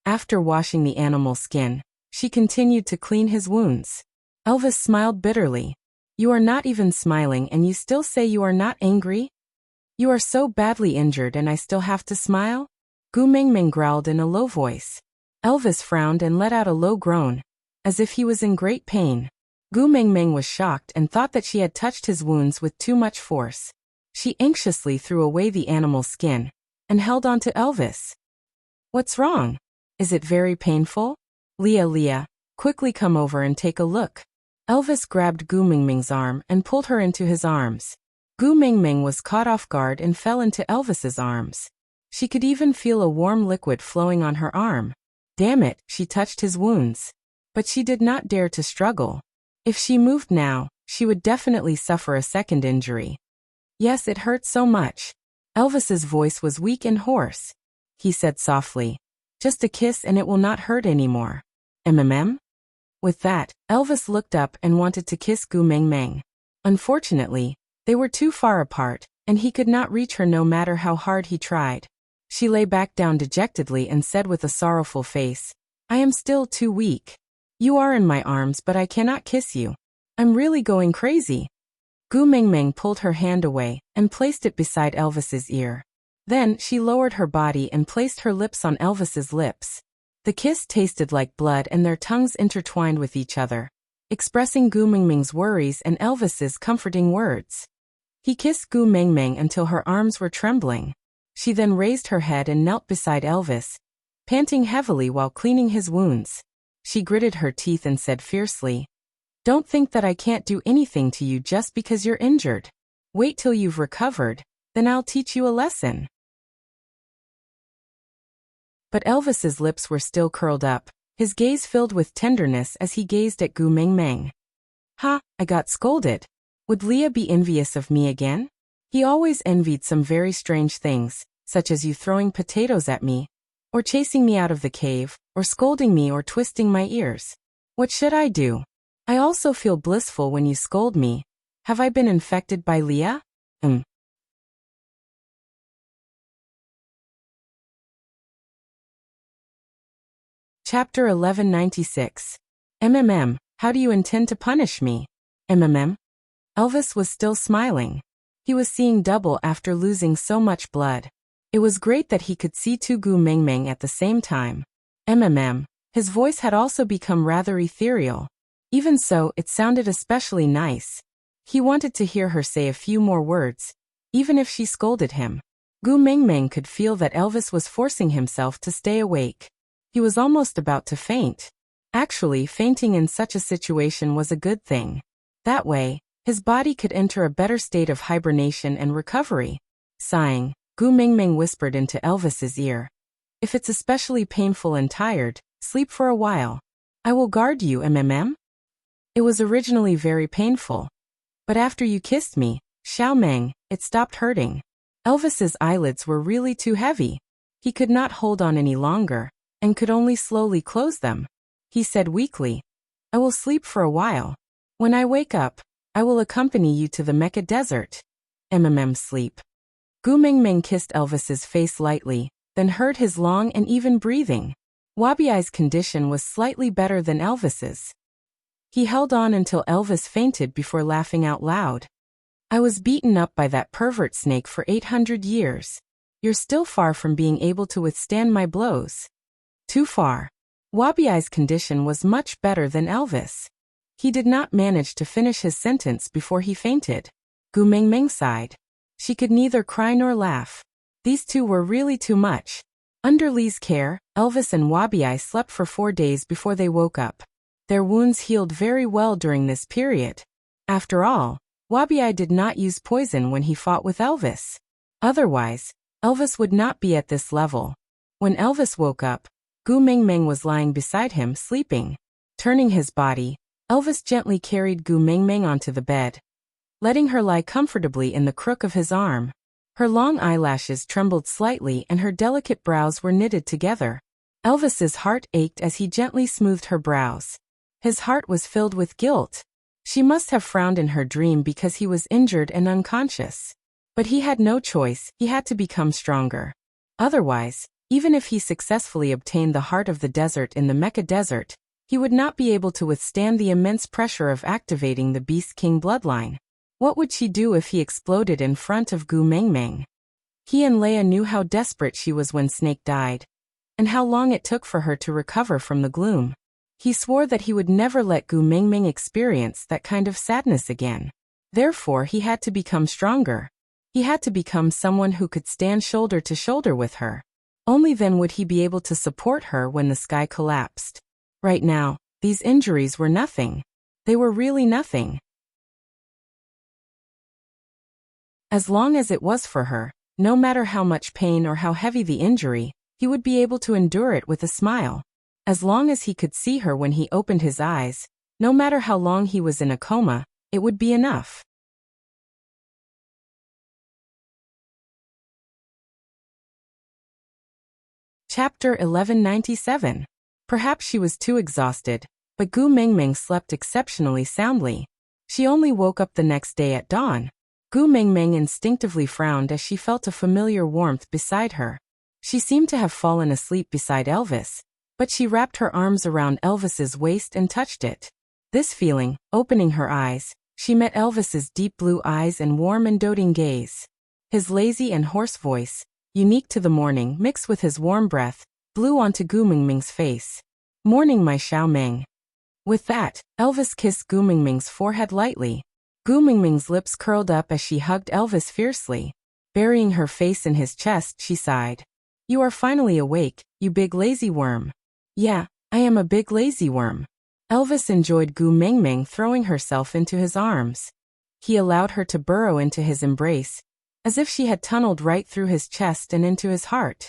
After washing the animal skin, she continued to clean his wounds. Elvis smiled bitterly. You are not even smiling and you still say you are not angry? You are so badly injured and I still have to smile? Gu Mengmeng growled in a low voice. Elvis frowned and let out a low groan, as if he was in great pain. Gu Mengmeng was shocked and thought that she had touched his wounds with too much force. She anxiously threw away the animal skin, and held on to Elvis. What's wrong? Is it very painful? Leah, quickly come over and take a look. Elvis grabbed Gu Mengmeng's arm and pulled her into his arms. Gu Mengmeng was caught off guard and fell into Elvis's arms. She could even feel a warm liquid flowing on her arm. Damn it, she touched his wounds. But she did not dare to struggle. If she moved now, she would definitely suffer a second injury. Yes, it hurt so much. Elvis's voice was weak and hoarse. He said softly, just a kiss and it will not hurt anymore. MMM? With that, Elvis looked up and wanted to kiss Gu Mengmeng. Unfortunately, they were too far apart, and he could not reach her no matter how hard he tried. She lay back down dejectedly and said with a sorrowful face, I am still too weak. You are in my arms but I cannot kiss you. I'm really going crazy. Gu Mengmeng pulled her hand away and placed it beside Elvis's ear. Then she lowered her body and placed her lips on Elvis's lips. The kiss tasted like blood and their tongues intertwined with each other, expressing Gu Mengmeng's worries and Elvis's comforting words. He kissed Gu Mengmeng until her arms were trembling. She then raised her head and knelt beside Elvis, panting heavily while cleaning his wounds. She gritted her teeth and said fiercely, Don't think that I can't do anything to you just because you're injured. Wait till you've recovered, then I'll teach you a lesson. But Elvis's lips were still curled up, his gaze filled with tenderness as he gazed at Gu Mengmeng. Ha, I got scolded. Would Leah be envious of me again? He always envied some very strange things, such as you throwing potatoes at me, or chasing me out of the cave, or scolding me or twisting my ears. What should I do? I also feel blissful when you scold me. Have I been infected by Leah? Chapter 1196. How do you intend to punish me? Elvis was still smiling. He was seeing double after losing so much blood. It was great that he could see two Gu Mengmeng at the same time. His voice had also become rather ethereal. Even so, it sounded especially nice. He wanted to hear her say a few more words, even if she scolded him. Gu Mengmeng could feel that Elvis was forcing himself to stay awake. He was almost about to faint. Actually, fainting in such a situation was a good thing. That way, his body could enter a better state of hibernation and recovery. Sighing, Gu Mengmeng whispered into Elvis's ear. If it's especially painful and tired, sleep for a while. I will guard you, It was originally very painful. But after you kissed me, Xiao Meng, it stopped hurting. Elvis's eyelids were really too heavy. He could not hold on any longer, and could only slowly close them. He said weakly, I will sleep for a while. When I wake up, I will accompany you to the Mecca desert. Sleep. Gu Mengmeng kissed Elvis's face lightly, then heard his long and even breathing. Wabiai's condition was slightly better than Elvis's. He held on until Elvis fainted before laughing out loud. I was beaten up by that pervert snake for 800 years. You're still far from being able to withstand my blows. Too far. Wabiai's condition was much better than Elvis. He did not manage to finish his sentence before he fainted. Gu Mengmeng sighed. She could neither cry nor laugh. These two were really too much. Under Li's care, Elvis and Wabiai slept for 4 days before they woke up. Their wounds healed very well during this period. After all, Wabiai did not use poison when he fought with Elvis. Otherwise, Elvis would not be at this level. When Elvis woke up, Gu Mengmeng was lying beside him sleeping. Turning his body, Elvis gently carried Gu Mengmeng onto the bed, letting her lie comfortably in the crook of his arm. Her long eyelashes trembled slightly and her delicate brows were knitted together. Elvis's heart ached as he gently smoothed her brows. His heart was filled with guilt. She must have frowned in her dream because he was injured and unconscious. But he had no choice, he had to become stronger. Otherwise, even if he successfully obtained the heart of the desert in the Mecca desert, he would not be able to withstand the immense pressure of activating the Beast King bloodline. What would she do if he exploded in front of Gu Mengmeng? He and Leia knew how desperate she was when Snake died, and how long it took for her to recover from the gloom. He swore that he would never let Gu Mengmeng experience that kind of sadness again. Therefore, he had to become stronger. He had to become someone who could stand shoulder to shoulder with her. Only then would he be able to support her when the sky collapsed. Right now, these injuries were nothing. They were really nothing. As long as it was for her, no matter how much pain or how heavy the injury, he would be able to endure it with a smile. As long as he could see her when he opened his eyes, no matter how long he was in a coma, it would be enough. Chapter 1197. Perhaps she was too exhausted, but Gu Mengmeng slept exceptionally soundly. She only woke up the next day at dawn. Gu Mengmeng instinctively frowned as she felt a familiar warmth beside her. She seemed to have fallen asleep beside Elvis, but she wrapped her arms around Elvis's waist and touched it. This feeling, opening her eyes, she met Elvis's deep blue eyes and warm and doting gaze. His lazy and hoarse voice, unique to the morning mixed with his warm breath, blew onto Gu Mengmeng's face. Morning, my Xiao Meng. With that, Elvis kissed Gu Mengmeng's forehead lightly. Gu Mengmeng's lips curled up as she hugged Elvis fiercely. Burying her face in his chest, she sighed. You are finally awake, you big lazy worm. Yeah, I am a big lazy worm. Elvis enjoyed Gu Mengmeng throwing herself into his arms. He allowed her to burrow into his embrace, as if she had tunneled right through his chest and into his heart.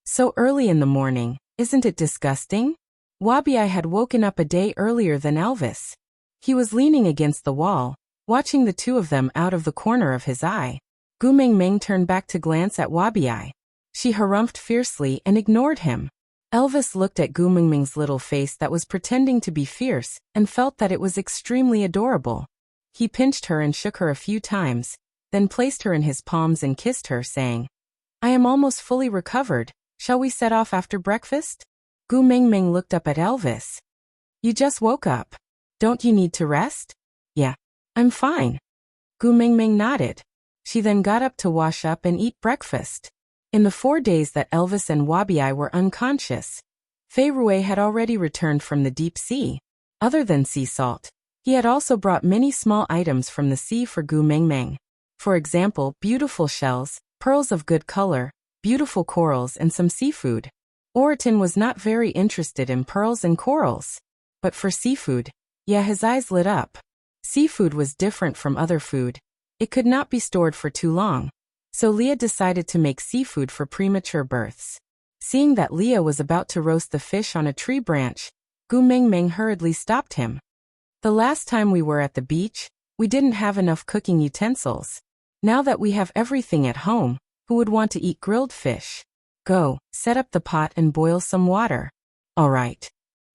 So early in the morning, isn't it disgusting? Wabiai had woken up a day earlier than Elvis. He was leaning against the wall, watching the two of them out of the corner of his eye. Gu Mengmeng turned back to glance at Wabiai. She harumphed fiercely and ignored him. Elvis looked at Gu Mengmeng's little face that was pretending to be fierce and felt that it was extremely adorable. He pinched her and shook her a few times, then placed her in his palms and kissed her, saying, I am almost fully recovered. Shall we set off after breakfast? Gu Mingming looked up at Elvis. You just woke up. Don't you need to rest? Yeah. I'm fine. Gu Mingming nodded. She then got up to wash up and eat breakfast. In the 4 days that Elvis and Wabi were unconscious, Fei Rui had already returned from the deep sea. Other than sea salt, he had also brought many small items from the sea for Gu Mingming. For example, beautiful shells, pearls of good color, beautiful corals and some seafood. Oriton was not very interested in pearls and corals. But for seafood, yeah, his eyes lit up. Seafood was different from other food. It could not be stored for too long. So Leah decided to make seafood for premature births. Seeing that Leah was about to roast the fish on a tree branch, Gu Mingming hurriedly stopped him. The last time we were at the beach, we didn't have enough cooking utensils. Now that we have everything at home, who would want to eat grilled fish? Go, set up the pot and boil some water. All right.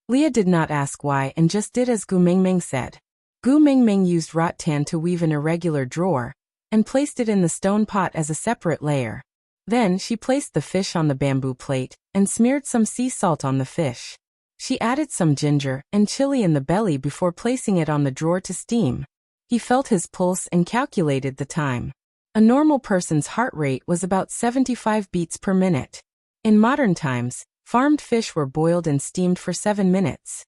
Leah did not ask why and just did as Gu Mingming said. Gu Mingming used rattan to weave an irregular drawer, and placed it in the stone pot as a separate layer. Then she placed the fish on the bamboo plate, and smeared some sea salt on the fish. She added some ginger and chili in the belly before placing it on the drawer to steam. He felt his pulse and calculated the time. A normal person's heart rate was about 75 beats per minute. In modern times, farmed fish were boiled and steamed for 7 minutes.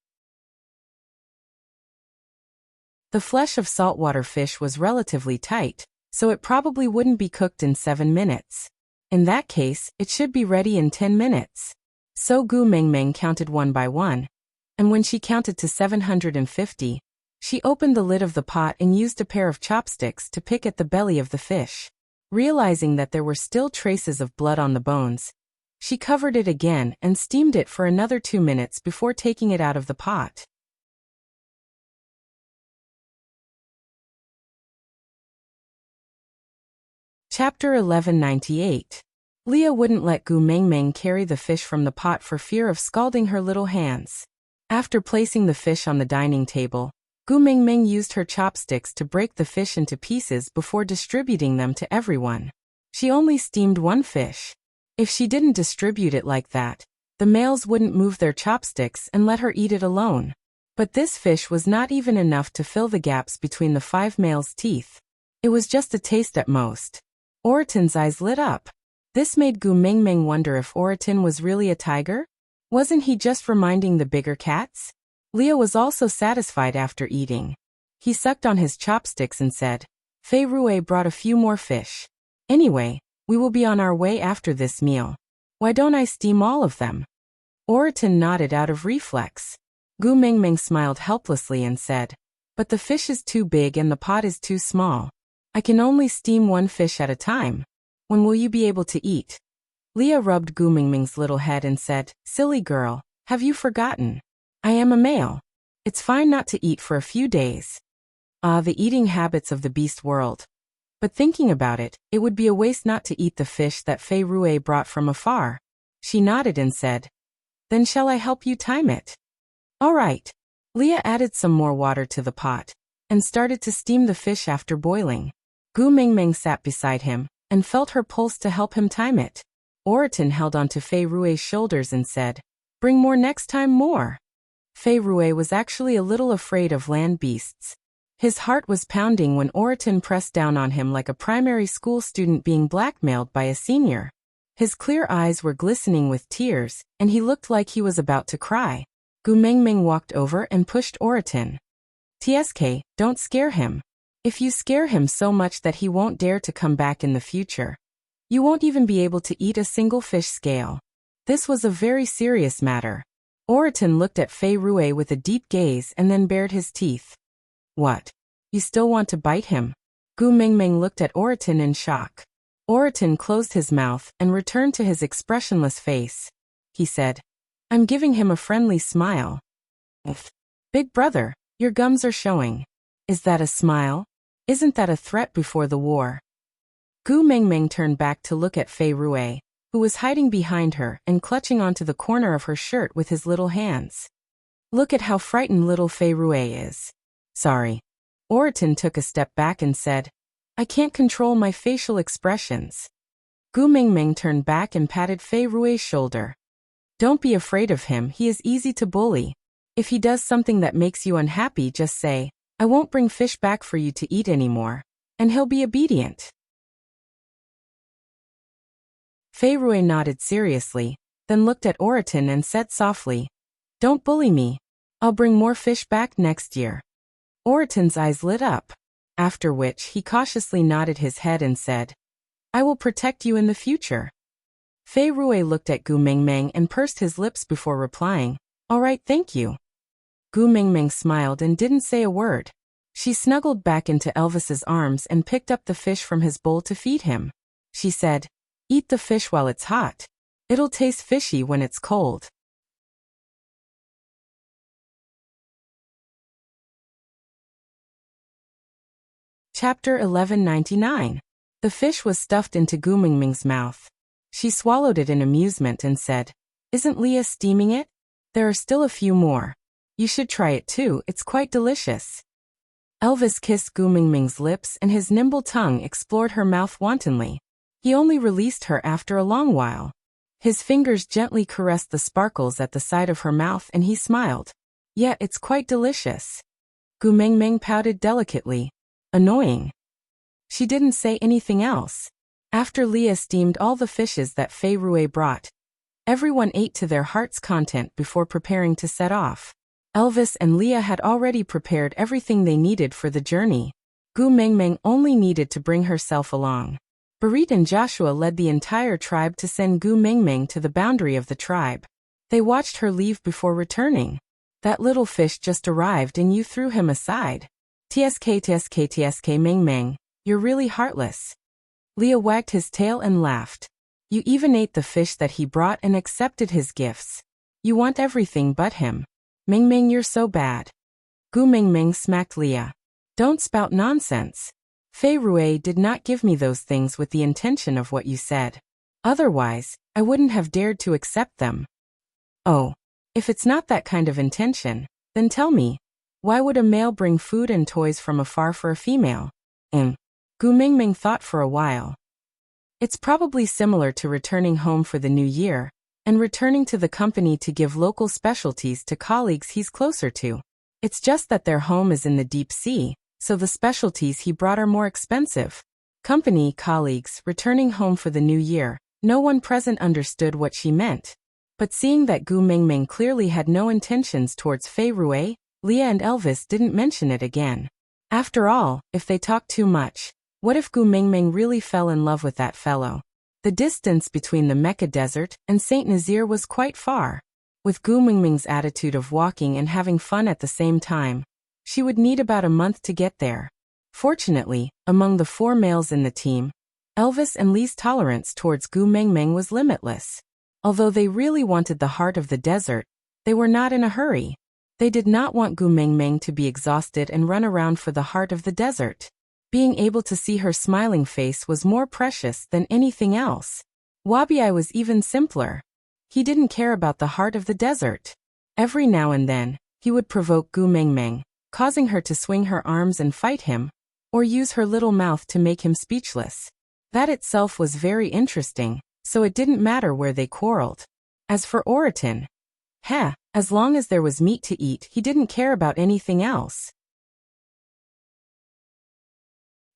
The flesh of saltwater fish was relatively tight, so it probably wouldn't be cooked in 7 minutes. In that case, it should be ready in 10 minutes. So Gu Mingming counted one by one, and when she counted to 750, she opened the lid of the pot and used a pair of chopsticks to pick at the belly of the fish. Realizing that there were still traces of blood on the bones, she covered it again and steamed it for another 2 minutes before taking it out of the pot. Chapter 1198. Leah wouldn't let Gu Mingming carry the fish from the pot for fear of scalding her little hands. After placing the fish on the dining table, Gu Mingming used her chopsticks to break the fish into pieces before distributing them to everyone. She only steamed one fish. If she didn't distribute it like that, the males wouldn't move their chopsticks and let her eat it alone. But this fish was not even enough to fill the gaps between the 5 males' teeth. It was just a taste at most. Oriton's eyes lit up. This made Gu Mingming wonder if Oriton was really a tiger? Wasn't he just reminding the bigger cats? Leah was also satisfied after eating. He sucked on his chopsticks and said, Fei Rui brought a few more fish. Anyway, we will be on our way after this meal. Why don't I steam all of them? Oriton nodded out of reflex. Gu Mingming smiled helplessly and said, But the fish is too big and the pot is too small. I can only steam one fish at a time. When will you be able to eat? Leah rubbed Gu Mingming's little head and said, Silly girl, have you forgotten? I am a male. It's fine not to eat for a few days. The eating habits of the beast world. But thinking about it, it would be a waste not to eat the fish that Fei Rui brought from afar. She nodded and said, Then shall I help you time it? All right. Leah added some more water to the pot, and started to steam the fish after boiling. Gu Mingming sat beside him, and felt her pulse to help him time it. Oriton held onto Fei Rui's shoulders and said, Bring more next time more. Fei Rui was actually a little afraid of land beasts. His heart was pounding when Oriton pressed down on him like a primary school student being blackmailed by a senior. His clear eyes were glistening with tears, and he looked like he was about to cry. Gu Mingming walked over and pushed Oriton. TSK, don't scare him. If you scare him so much that he won't dare to come back in the future, you won't even be able to eat a single fish scale. This was a very serious matter. Oriton looked at Fei Rui with a deep gaze and then bared his teeth. What? You still want to bite him? Gu Mingming looked at Oriton in shock. Oriton closed his mouth and returned to his expressionless face. He said, I'm giving him a friendly smile. Big brother, your gums are showing. Is that a smile? Isn't that a threat before the war? Gu Mingming turned back to look at Fei Rui, who was hiding behind her and clutching onto the corner of her shirt with his little hands. Look at how frightened little Fei Rui is. Sorry. Oriton took a step back and said, I can't control my facial expressions. Gu Mingming turned back and patted Fei Rui's shoulder. Don't be afraid of him, he is easy to bully. If he does something that makes you unhappy, just say, I won't bring fish back for you to eat anymore, and he'll be obedient. Fei Rui nodded seriously, then looked at Oriton and said softly, Don't bully me. I'll bring more fish back next year. Oriton's eyes lit up, after which he cautiously nodded his head and said, I will protect you in the future. Fei Rui looked at Gu Mingming and pursed his lips before replying, All right, thank you. Gu Mingming smiled and didn't say a word. She snuggled back into Elvis's arms and picked up the fish from his bowl to feed him. She said, Eat the fish while it's hot. It'll taste fishy when it's cold. Chapter 1199. The fish was stuffed into Gu Mingming's mouth. She swallowed it in amusement and said, Isn't Leah steaming it? There are still a few more. You should try it too, it's quite delicious. Elvis kissed Gu Mingming's lips and his nimble tongue explored her mouth wantonly. He only released her after a long while. His fingers gently caressed the sparkles at the side of her mouth and he smiled. Yeah, it's quite delicious. Gu Mingming pouted delicately. Annoying. She didn't say anything else. After Leah steamed all the fishes that Fei Rui brought, everyone ate to their heart's content before preparing to set off. Elvis and Leah had already prepared everything they needed for the journey. Gu Mingming only needed to bring herself along. Barit and Joshua led the entire tribe to send Gu Mingming to the boundary of the tribe. They watched her leave before returning. That little fish just arrived and you threw him aside. TSK Mingming, you're really heartless. Leah wagged his tail and laughed. You even ate the fish that he brought and accepted his gifts. You want everything but him. Mingming, you're so bad. Gu Mingming smacked Leah. Don't spout nonsense. Fei Rui did not give me those things with the intention of what you said. Otherwise, I wouldn't have dared to accept them. Oh, if it's not that kind of intention, then tell me, why would a male bring food and toys from afar for a female? Gu Mingming thought for a while. It's probably similar to returning home for the new year, and returning to the company to give local specialties to colleagues he's closer to. It's just that their home is in the deep sea, so the specialties he brought are more expensive. Company colleagues returning home for the new year, no one present understood what she meant. But seeing that Gu Mingming clearly had no intentions towards Fei Rui, Leah and Elvis didn't mention it again. After all, if they talked too much, what if Gu Mingming really fell in love with that fellow? The distance between the Mecca Desert and Saint Nazaire was quite far. With Gu Mingming's attitude of walking and having fun at the same time, she would need about a month to get there. Fortunately, among the 4 males in the team, Elvis and Lee's tolerance towards Gu Mingming was limitless. Although they really wanted the heart of the desert, they were not in a hurry. They did not want Gu Mingming to be exhausted and run around for the heart of the desert. Being able to see her smiling face was more precious than anything else. Wabi was even simpler. He didn't care about the heart of the desert. Every now and then, he would provoke Gu Mingming, causing her to swing her arms and fight him, or use her little mouth to make him speechless. That itself was very interesting, so it didn't matter where they quarreled. As for Oriton, as long as there was meat to eat, he didn't care about anything else.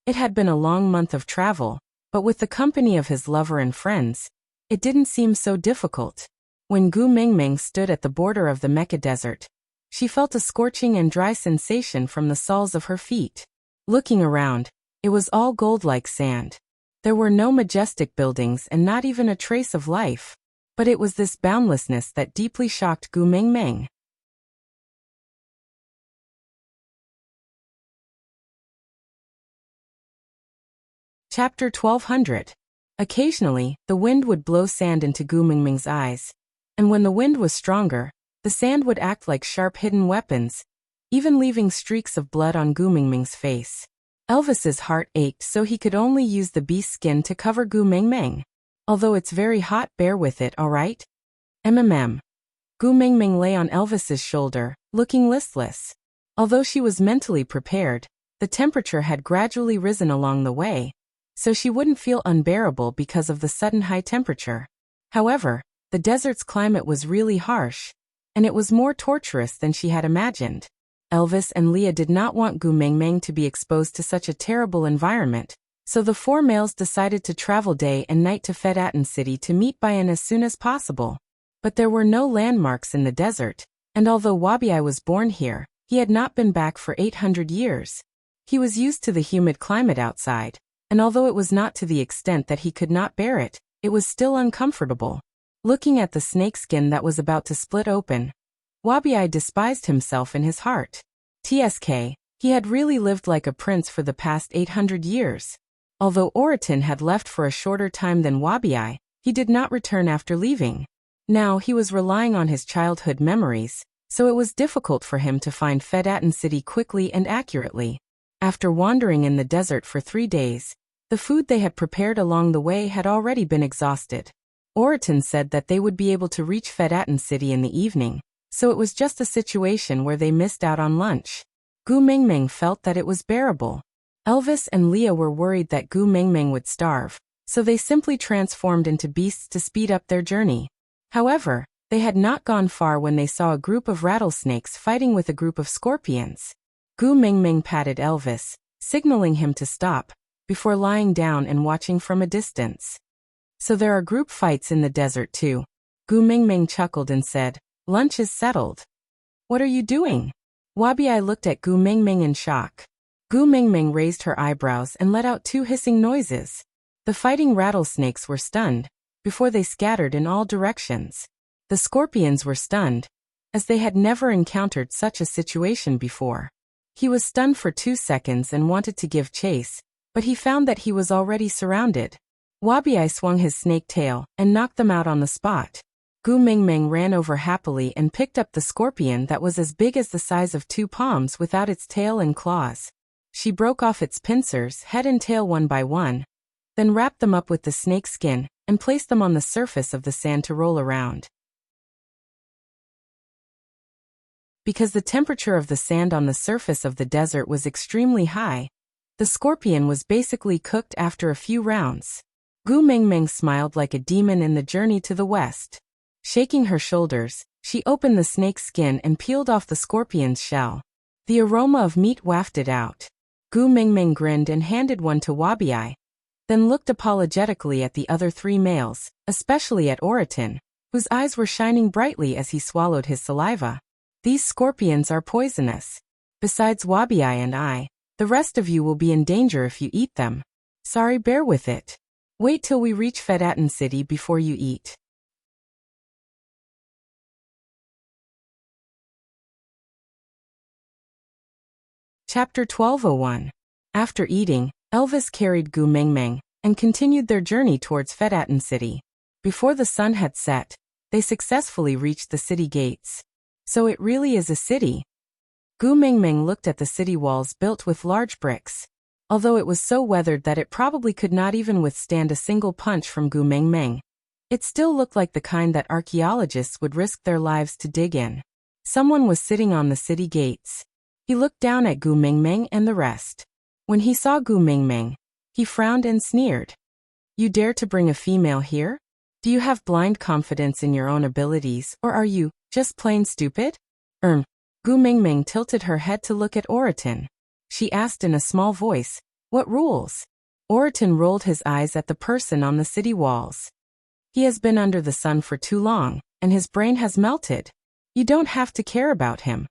It had been a long month of travel, but with the company of his lover and friends, it didn't seem so difficult. When Gu Mingming stood at the border of the Mecca Desert, she felt a scorching and dry sensation from the soles of her feet. Looking around, it was all gold like sand. There were no majestic buildings and not even a trace of life. But it was this boundlessness that deeply shocked Gu Mingming. Chapter 1200. Occasionally, the wind would blow sand into Gu Mingming's eyes, and when the wind was stronger, the sand would act like sharp hidden weapons, even leaving streaks of blood on Gu Mingming's face. Elvis's heart ached, so he could only use the beast's skin to cover Gu Mingming. Although it's very hot, bear with it, alright? Gu Mingming lay on Elvis's shoulder, looking listless. Although she was mentally prepared, the temperature had gradually risen along the way, so she wouldn't feel unbearable because of the sudden high temperature. However, The desert's climate was really harsh, and it was more torturous than she had imagined. Elvis and Leah did not want Gu Mengmeng to be exposed to such a terrible environment, so the four males decided to travel day and night to Fedatin City to meet Bayan as soon as possible. But there were no landmarks in the desert, and although Wabiai was born here, he had not been back for 800 years. He was used to the humid climate outside, and although it was not to the extent that he could not bear it, it was still uncomfortable. Looking at the snakeskin that was about to split open, Wabiai despised himself in his heart. TSK, he had really lived like a prince for the past 800 years. Although Oratin had left for a shorter time than Wabiai, he did not return after leaving. Now he was relying on his childhood memories, so it was difficult for him to find Fedatin City quickly and accurately. After wandering in the desert for 3 days, the food they had prepared along the way had already been exhausted. Oratin said that they would be able to reach Fedatin City in the evening, so it was just a situation where they missed out on lunch. Gu Mengmeng felt that it was bearable. Elvis and Leah were worried that Gu Mengmeng would starve, so they simply transformed into beasts to speed up their journey. However, they had not gone far when they saw a group of rattlesnakes fighting with a group of scorpions. Gu Mengmeng patted Elvis, signaling him to stop, before lying down and watching from a distance. So there are group fights in the desert too. Gu Mengmeng chuckled and said, "Lunch is settled." "What are you doing?" Wabiai looked at Gu Mengmeng in shock. Gu Mengmeng raised her eyebrows and let out 2 hissing noises. The fighting rattlesnakes were stunned, before they scattered in all directions. The scorpions were stunned, as they had never encountered such a situation before. He was stunned for 2 seconds and wanted to give chase, but he found that he was already surrounded. Wabiai swung his snake tail and knocked them out on the spot. Gu Mengmeng ran over happily and picked up the scorpion that was as big as the size of 2 palms without its tail and claws. She broke off its pincers, head and tail one by one, then wrapped them up with the snake skin and placed them on the surface of the sand to roll around. Because the temperature of the sand on the surface of the desert was extremely high, the scorpion was basically cooked after a few rounds. Gu Mengmeng smiled like a demon in the journey to the west. Shaking her shoulders, she opened the snake's skin and peeled off the scorpion's shell. The aroma of meat wafted out. Gu Mengmeng grinned and handed one to Wabiai, then looked apologetically at the other 3 males, especially at Oratin, whose eyes were shining brightly as he swallowed his saliva. "These scorpions are poisonous. Besides Wabiai and I, the rest of you will be in danger if you eat them. Sorry, bear with it. Wait till we reach Fedatin City before you eat." Chapter 12:01. After eating, Elvis carried Gu Mengmeng and continued their journey towards Fedatin City. Before the sun had set, they successfully reached the city gates. So it really is a city. Gu Mengmeng looked at the city walls built with large bricks. Although it was so weathered that it probably could not even withstand a single punch from Gu Mengmeng, it still looked like the kind that archaeologists would risk their lives to dig in. Someone was sitting on the city gates. He looked down at Gu Mengmeng and the rest. When he saw Gu Mengmeng, he frowned and sneered. "You dare to bring a female here? Do you have blind confidence in your own abilities, or are you just plain stupid?" Gu Mengmeng tilted her head to look at Oratin. She asked in a small voice, "What rules?" Oratin rolled his eyes at the person on the city walls. "He has been under the sun for too long, and his brain has melted. You don't have to care about him."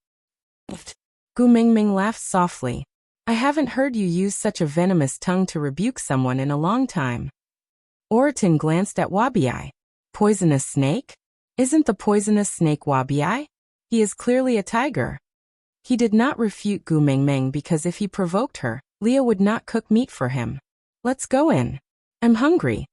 Gu Mengmeng laughed softly. "I haven't heard you use such a venomous tongue to rebuke someone in a long time." Oratin glanced at Wabiai. "Poisonous snake? Isn't the poisonous snake Wabiai? He is clearly a tiger." He did not refute Gu Mengmeng because if he provoked her, Leah would not cook meat for him. "Let's go in. I'm hungry,"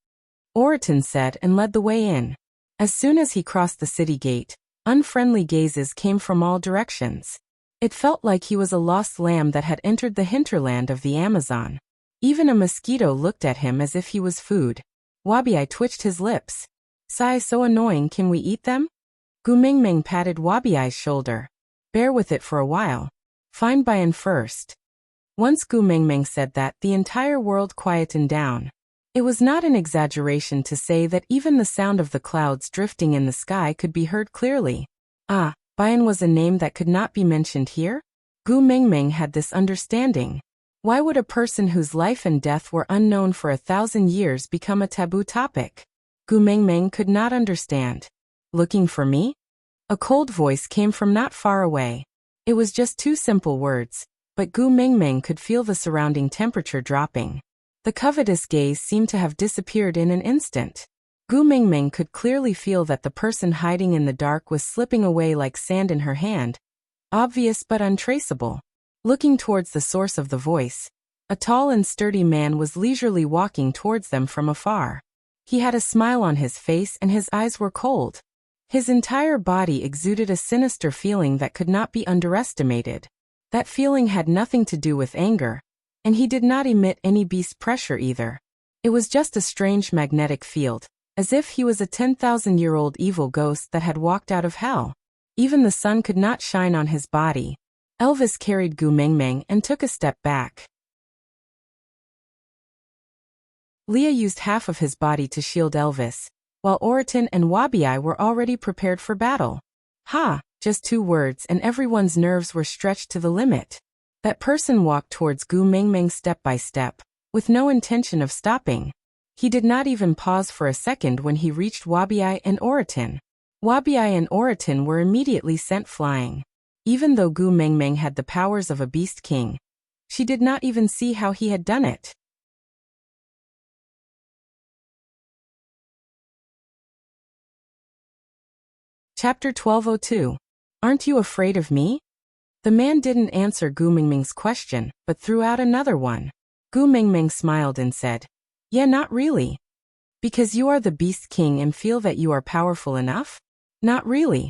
Oratin said and led the way in. As soon as he crossed the city gate, unfriendly gazes came from all directions. It felt like he was a lost lamb that had entered the hinterland of the Amazon. Even a mosquito looked at him as if he was food. Wabiai twitched his lips. "Sigh, so annoying, can we eat them?" Gu Mengmeng patted Wabiai's shoulder. "Bear with it for a while. Find Bayan first." Once Gu Mengmeng said that, the entire world quietened down. It was not an exaggeration to say that even the sound of the clouds drifting in the sky could be heard clearly. Ah, Bayan was a name that could not be mentioned here? Gu Mingming had this understanding. Why would a person whose life and death were unknown for 1,000 years become a taboo topic? Gu Mingming could not understand. Looking for me? A cold voice came from not far away. It was just two simple words, but Gu Mingming could feel the surrounding temperature dropping. The covetous gaze seemed to have disappeared in an instant. Gu Mingming could clearly feel that the person hiding in the dark was slipping away like sand in her hand, obvious but untraceable. Looking towards the source of the voice, a tall and sturdy man was leisurely walking towards them from afar. He had a smile on his face and his eyes were cold. His entire body exuded a sinister feeling that could not be underestimated. That feeling had nothing to do with anger, and he did not emit any beast pressure either. It was just a strange magnetic field, as if he was a 10,000-year-old evil ghost that had walked out of hell. Even the sun could not shine on his body. Elvis carried Gu Mingming and took a step back. Leah used half of his body to shield Elvis, while Oriton and Wabi were already prepared for battle. Ha! Just 2 words and everyone's nerves were stretched to the limit. That person walked towards Gu Mingming step by step, with no intention of stopping. He did not even pause for a second when he reached Wabi and Oriton. Wabi and Oriton were immediately sent flying. Even though Gu Mingming had the powers of a beast king, she did not even see how he had done it. Chapter 1202. Aren't you afraid of me? The man didn't answer Gu Mingming's question, but threw out another one. Gu Mingming smiled and said, "Yeah, not really. Because you are the Beast King and feel that you are powerful enough? Not really."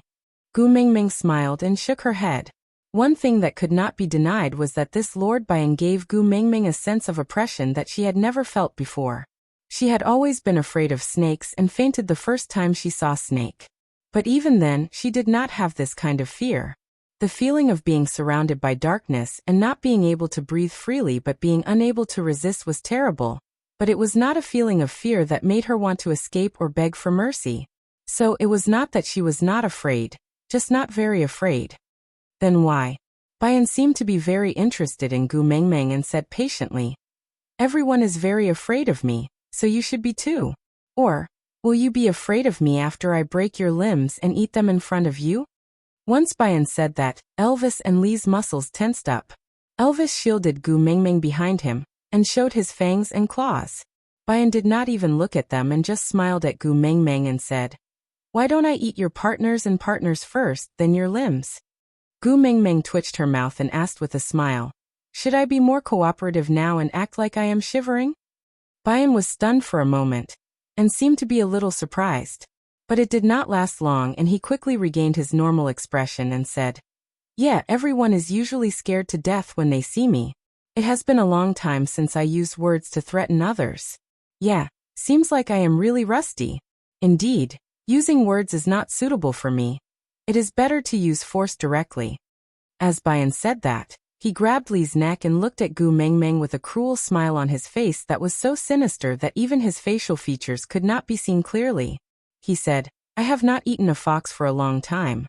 Gu Mingming smiled and shook her head. One thing that could not be denied was that this Lord Bayan gave Gu Mingming a sense of oppression that she had never felt before. She had always been afraid of snakes and fainted the first time she saw Snake. But even then, she did not have this kind of fear. The feeling of being surrounded by darkness and not being able to breathe freely but being unable to resist was terrible, but it was not a feeling of fear that made her want to escape or beg for mercy. So it was not that she was not afraid, just not very afraid. Then why? Bayan seemed to be very interested in Gu Mingming and said patiently, "Everyone is very afraid of me, so you should be too. Or, will you be afraid of me after I break your limbs and eat them in front of you?" Once Bayan said that, Elvis and Lee's muscles tensed up. Elvis shielded Gu Mingming behind him, and showed his fangs and claws. Bayan did not even look at them and just smiled at Gu Mingming and said, "Why don't I eat your partners first, then your limbs?" Gu Mingming twitched her mouth and asked with a smile, "Should I be more cooperative now and act like I am shivering?" Bayan was stunned for a moment, and seemed to be a little surprised. But it did not last long and he quickly regained his normal expression and said, "Yeah, everyone is usually scared to death when they see me. It has been a long time since I used words to threaten others. Yeah, seems like I am really rusty. Indeed, using words is not suitable for me. It is better to use force directly." As Bayan said that, he grabbed Lee's neck and looked at Gu Mingming with a cruel smile on his face that was so sinister that even his facial features could not be seen clearly. He said, "I have not eaten a fox for a long time.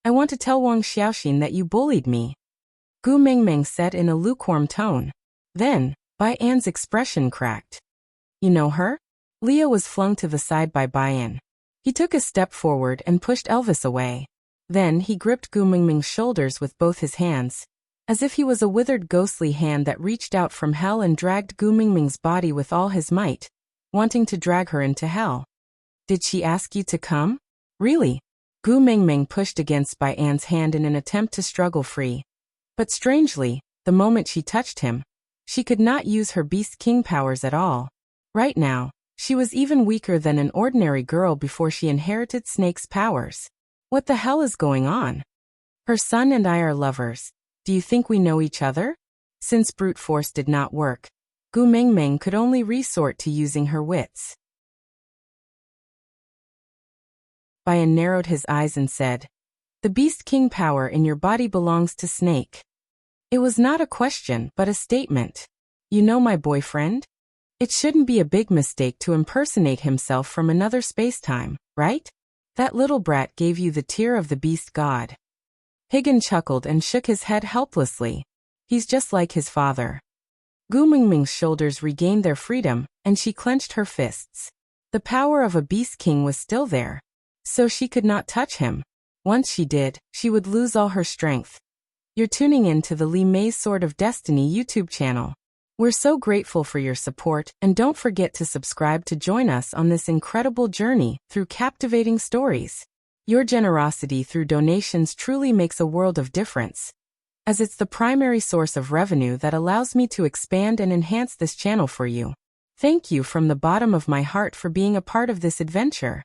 I want to tell Wang Xiaoxin that you bullied me." Gu Mingming said in a lukewarm tone. Then, Bayan's expression cracked. "You know her?" Leah was flung to the side by Bayan. He took a step forward and pushed Elvis away. Then he gripped Gu Mingming's shoulders with both his hands, as if he was a withered ghostly hand that reached out from hell and dragged Gu Mingming's body with all his might, wanting to drag her into hell. "Did she ask you to come? Really?" Gu Mingming pushed against Bayan's hand in an attempt to struggle free. But strangely, the moment she touched him, she could not use her Beast King powers at all. Right now, she was even weaker than an ordinary girl before she inherited Snake's powers. What the hell is going on? "Her son and I are lovers. Do you think we know each other?" Since brute force did not work, Gu Mingming could only resort to using her wits. Bayan narrowed his eyes and said, "The Beast King power in your body belongs to Snake." It was not a question but a statement. "You know my boyfriend?" It shouldn't be a big mistake to impersonate himself from another space-time, right? That little brat gave you the tear of the beast god. Higgin chuckled and shook his head helplessly. He's just like his father. Gu Mingming's shoulders regained their freedom, and she clenched her fists. The power of a beast king was still there, so she could not touch him. Once she did, she would lose all her strength. You're tuning in to the Li Mei's Sword of Destiny YouTube channel. We're so grateful for your support, and don't forget to subscribe to join us on this incredible journey through captivating stories. Your generosity through donations truly makes a world of difference, as it's the primary source of revenue that allows me to expand and enhance this channel for you. Thank you from the bottom of my heart for being a part of this adventure.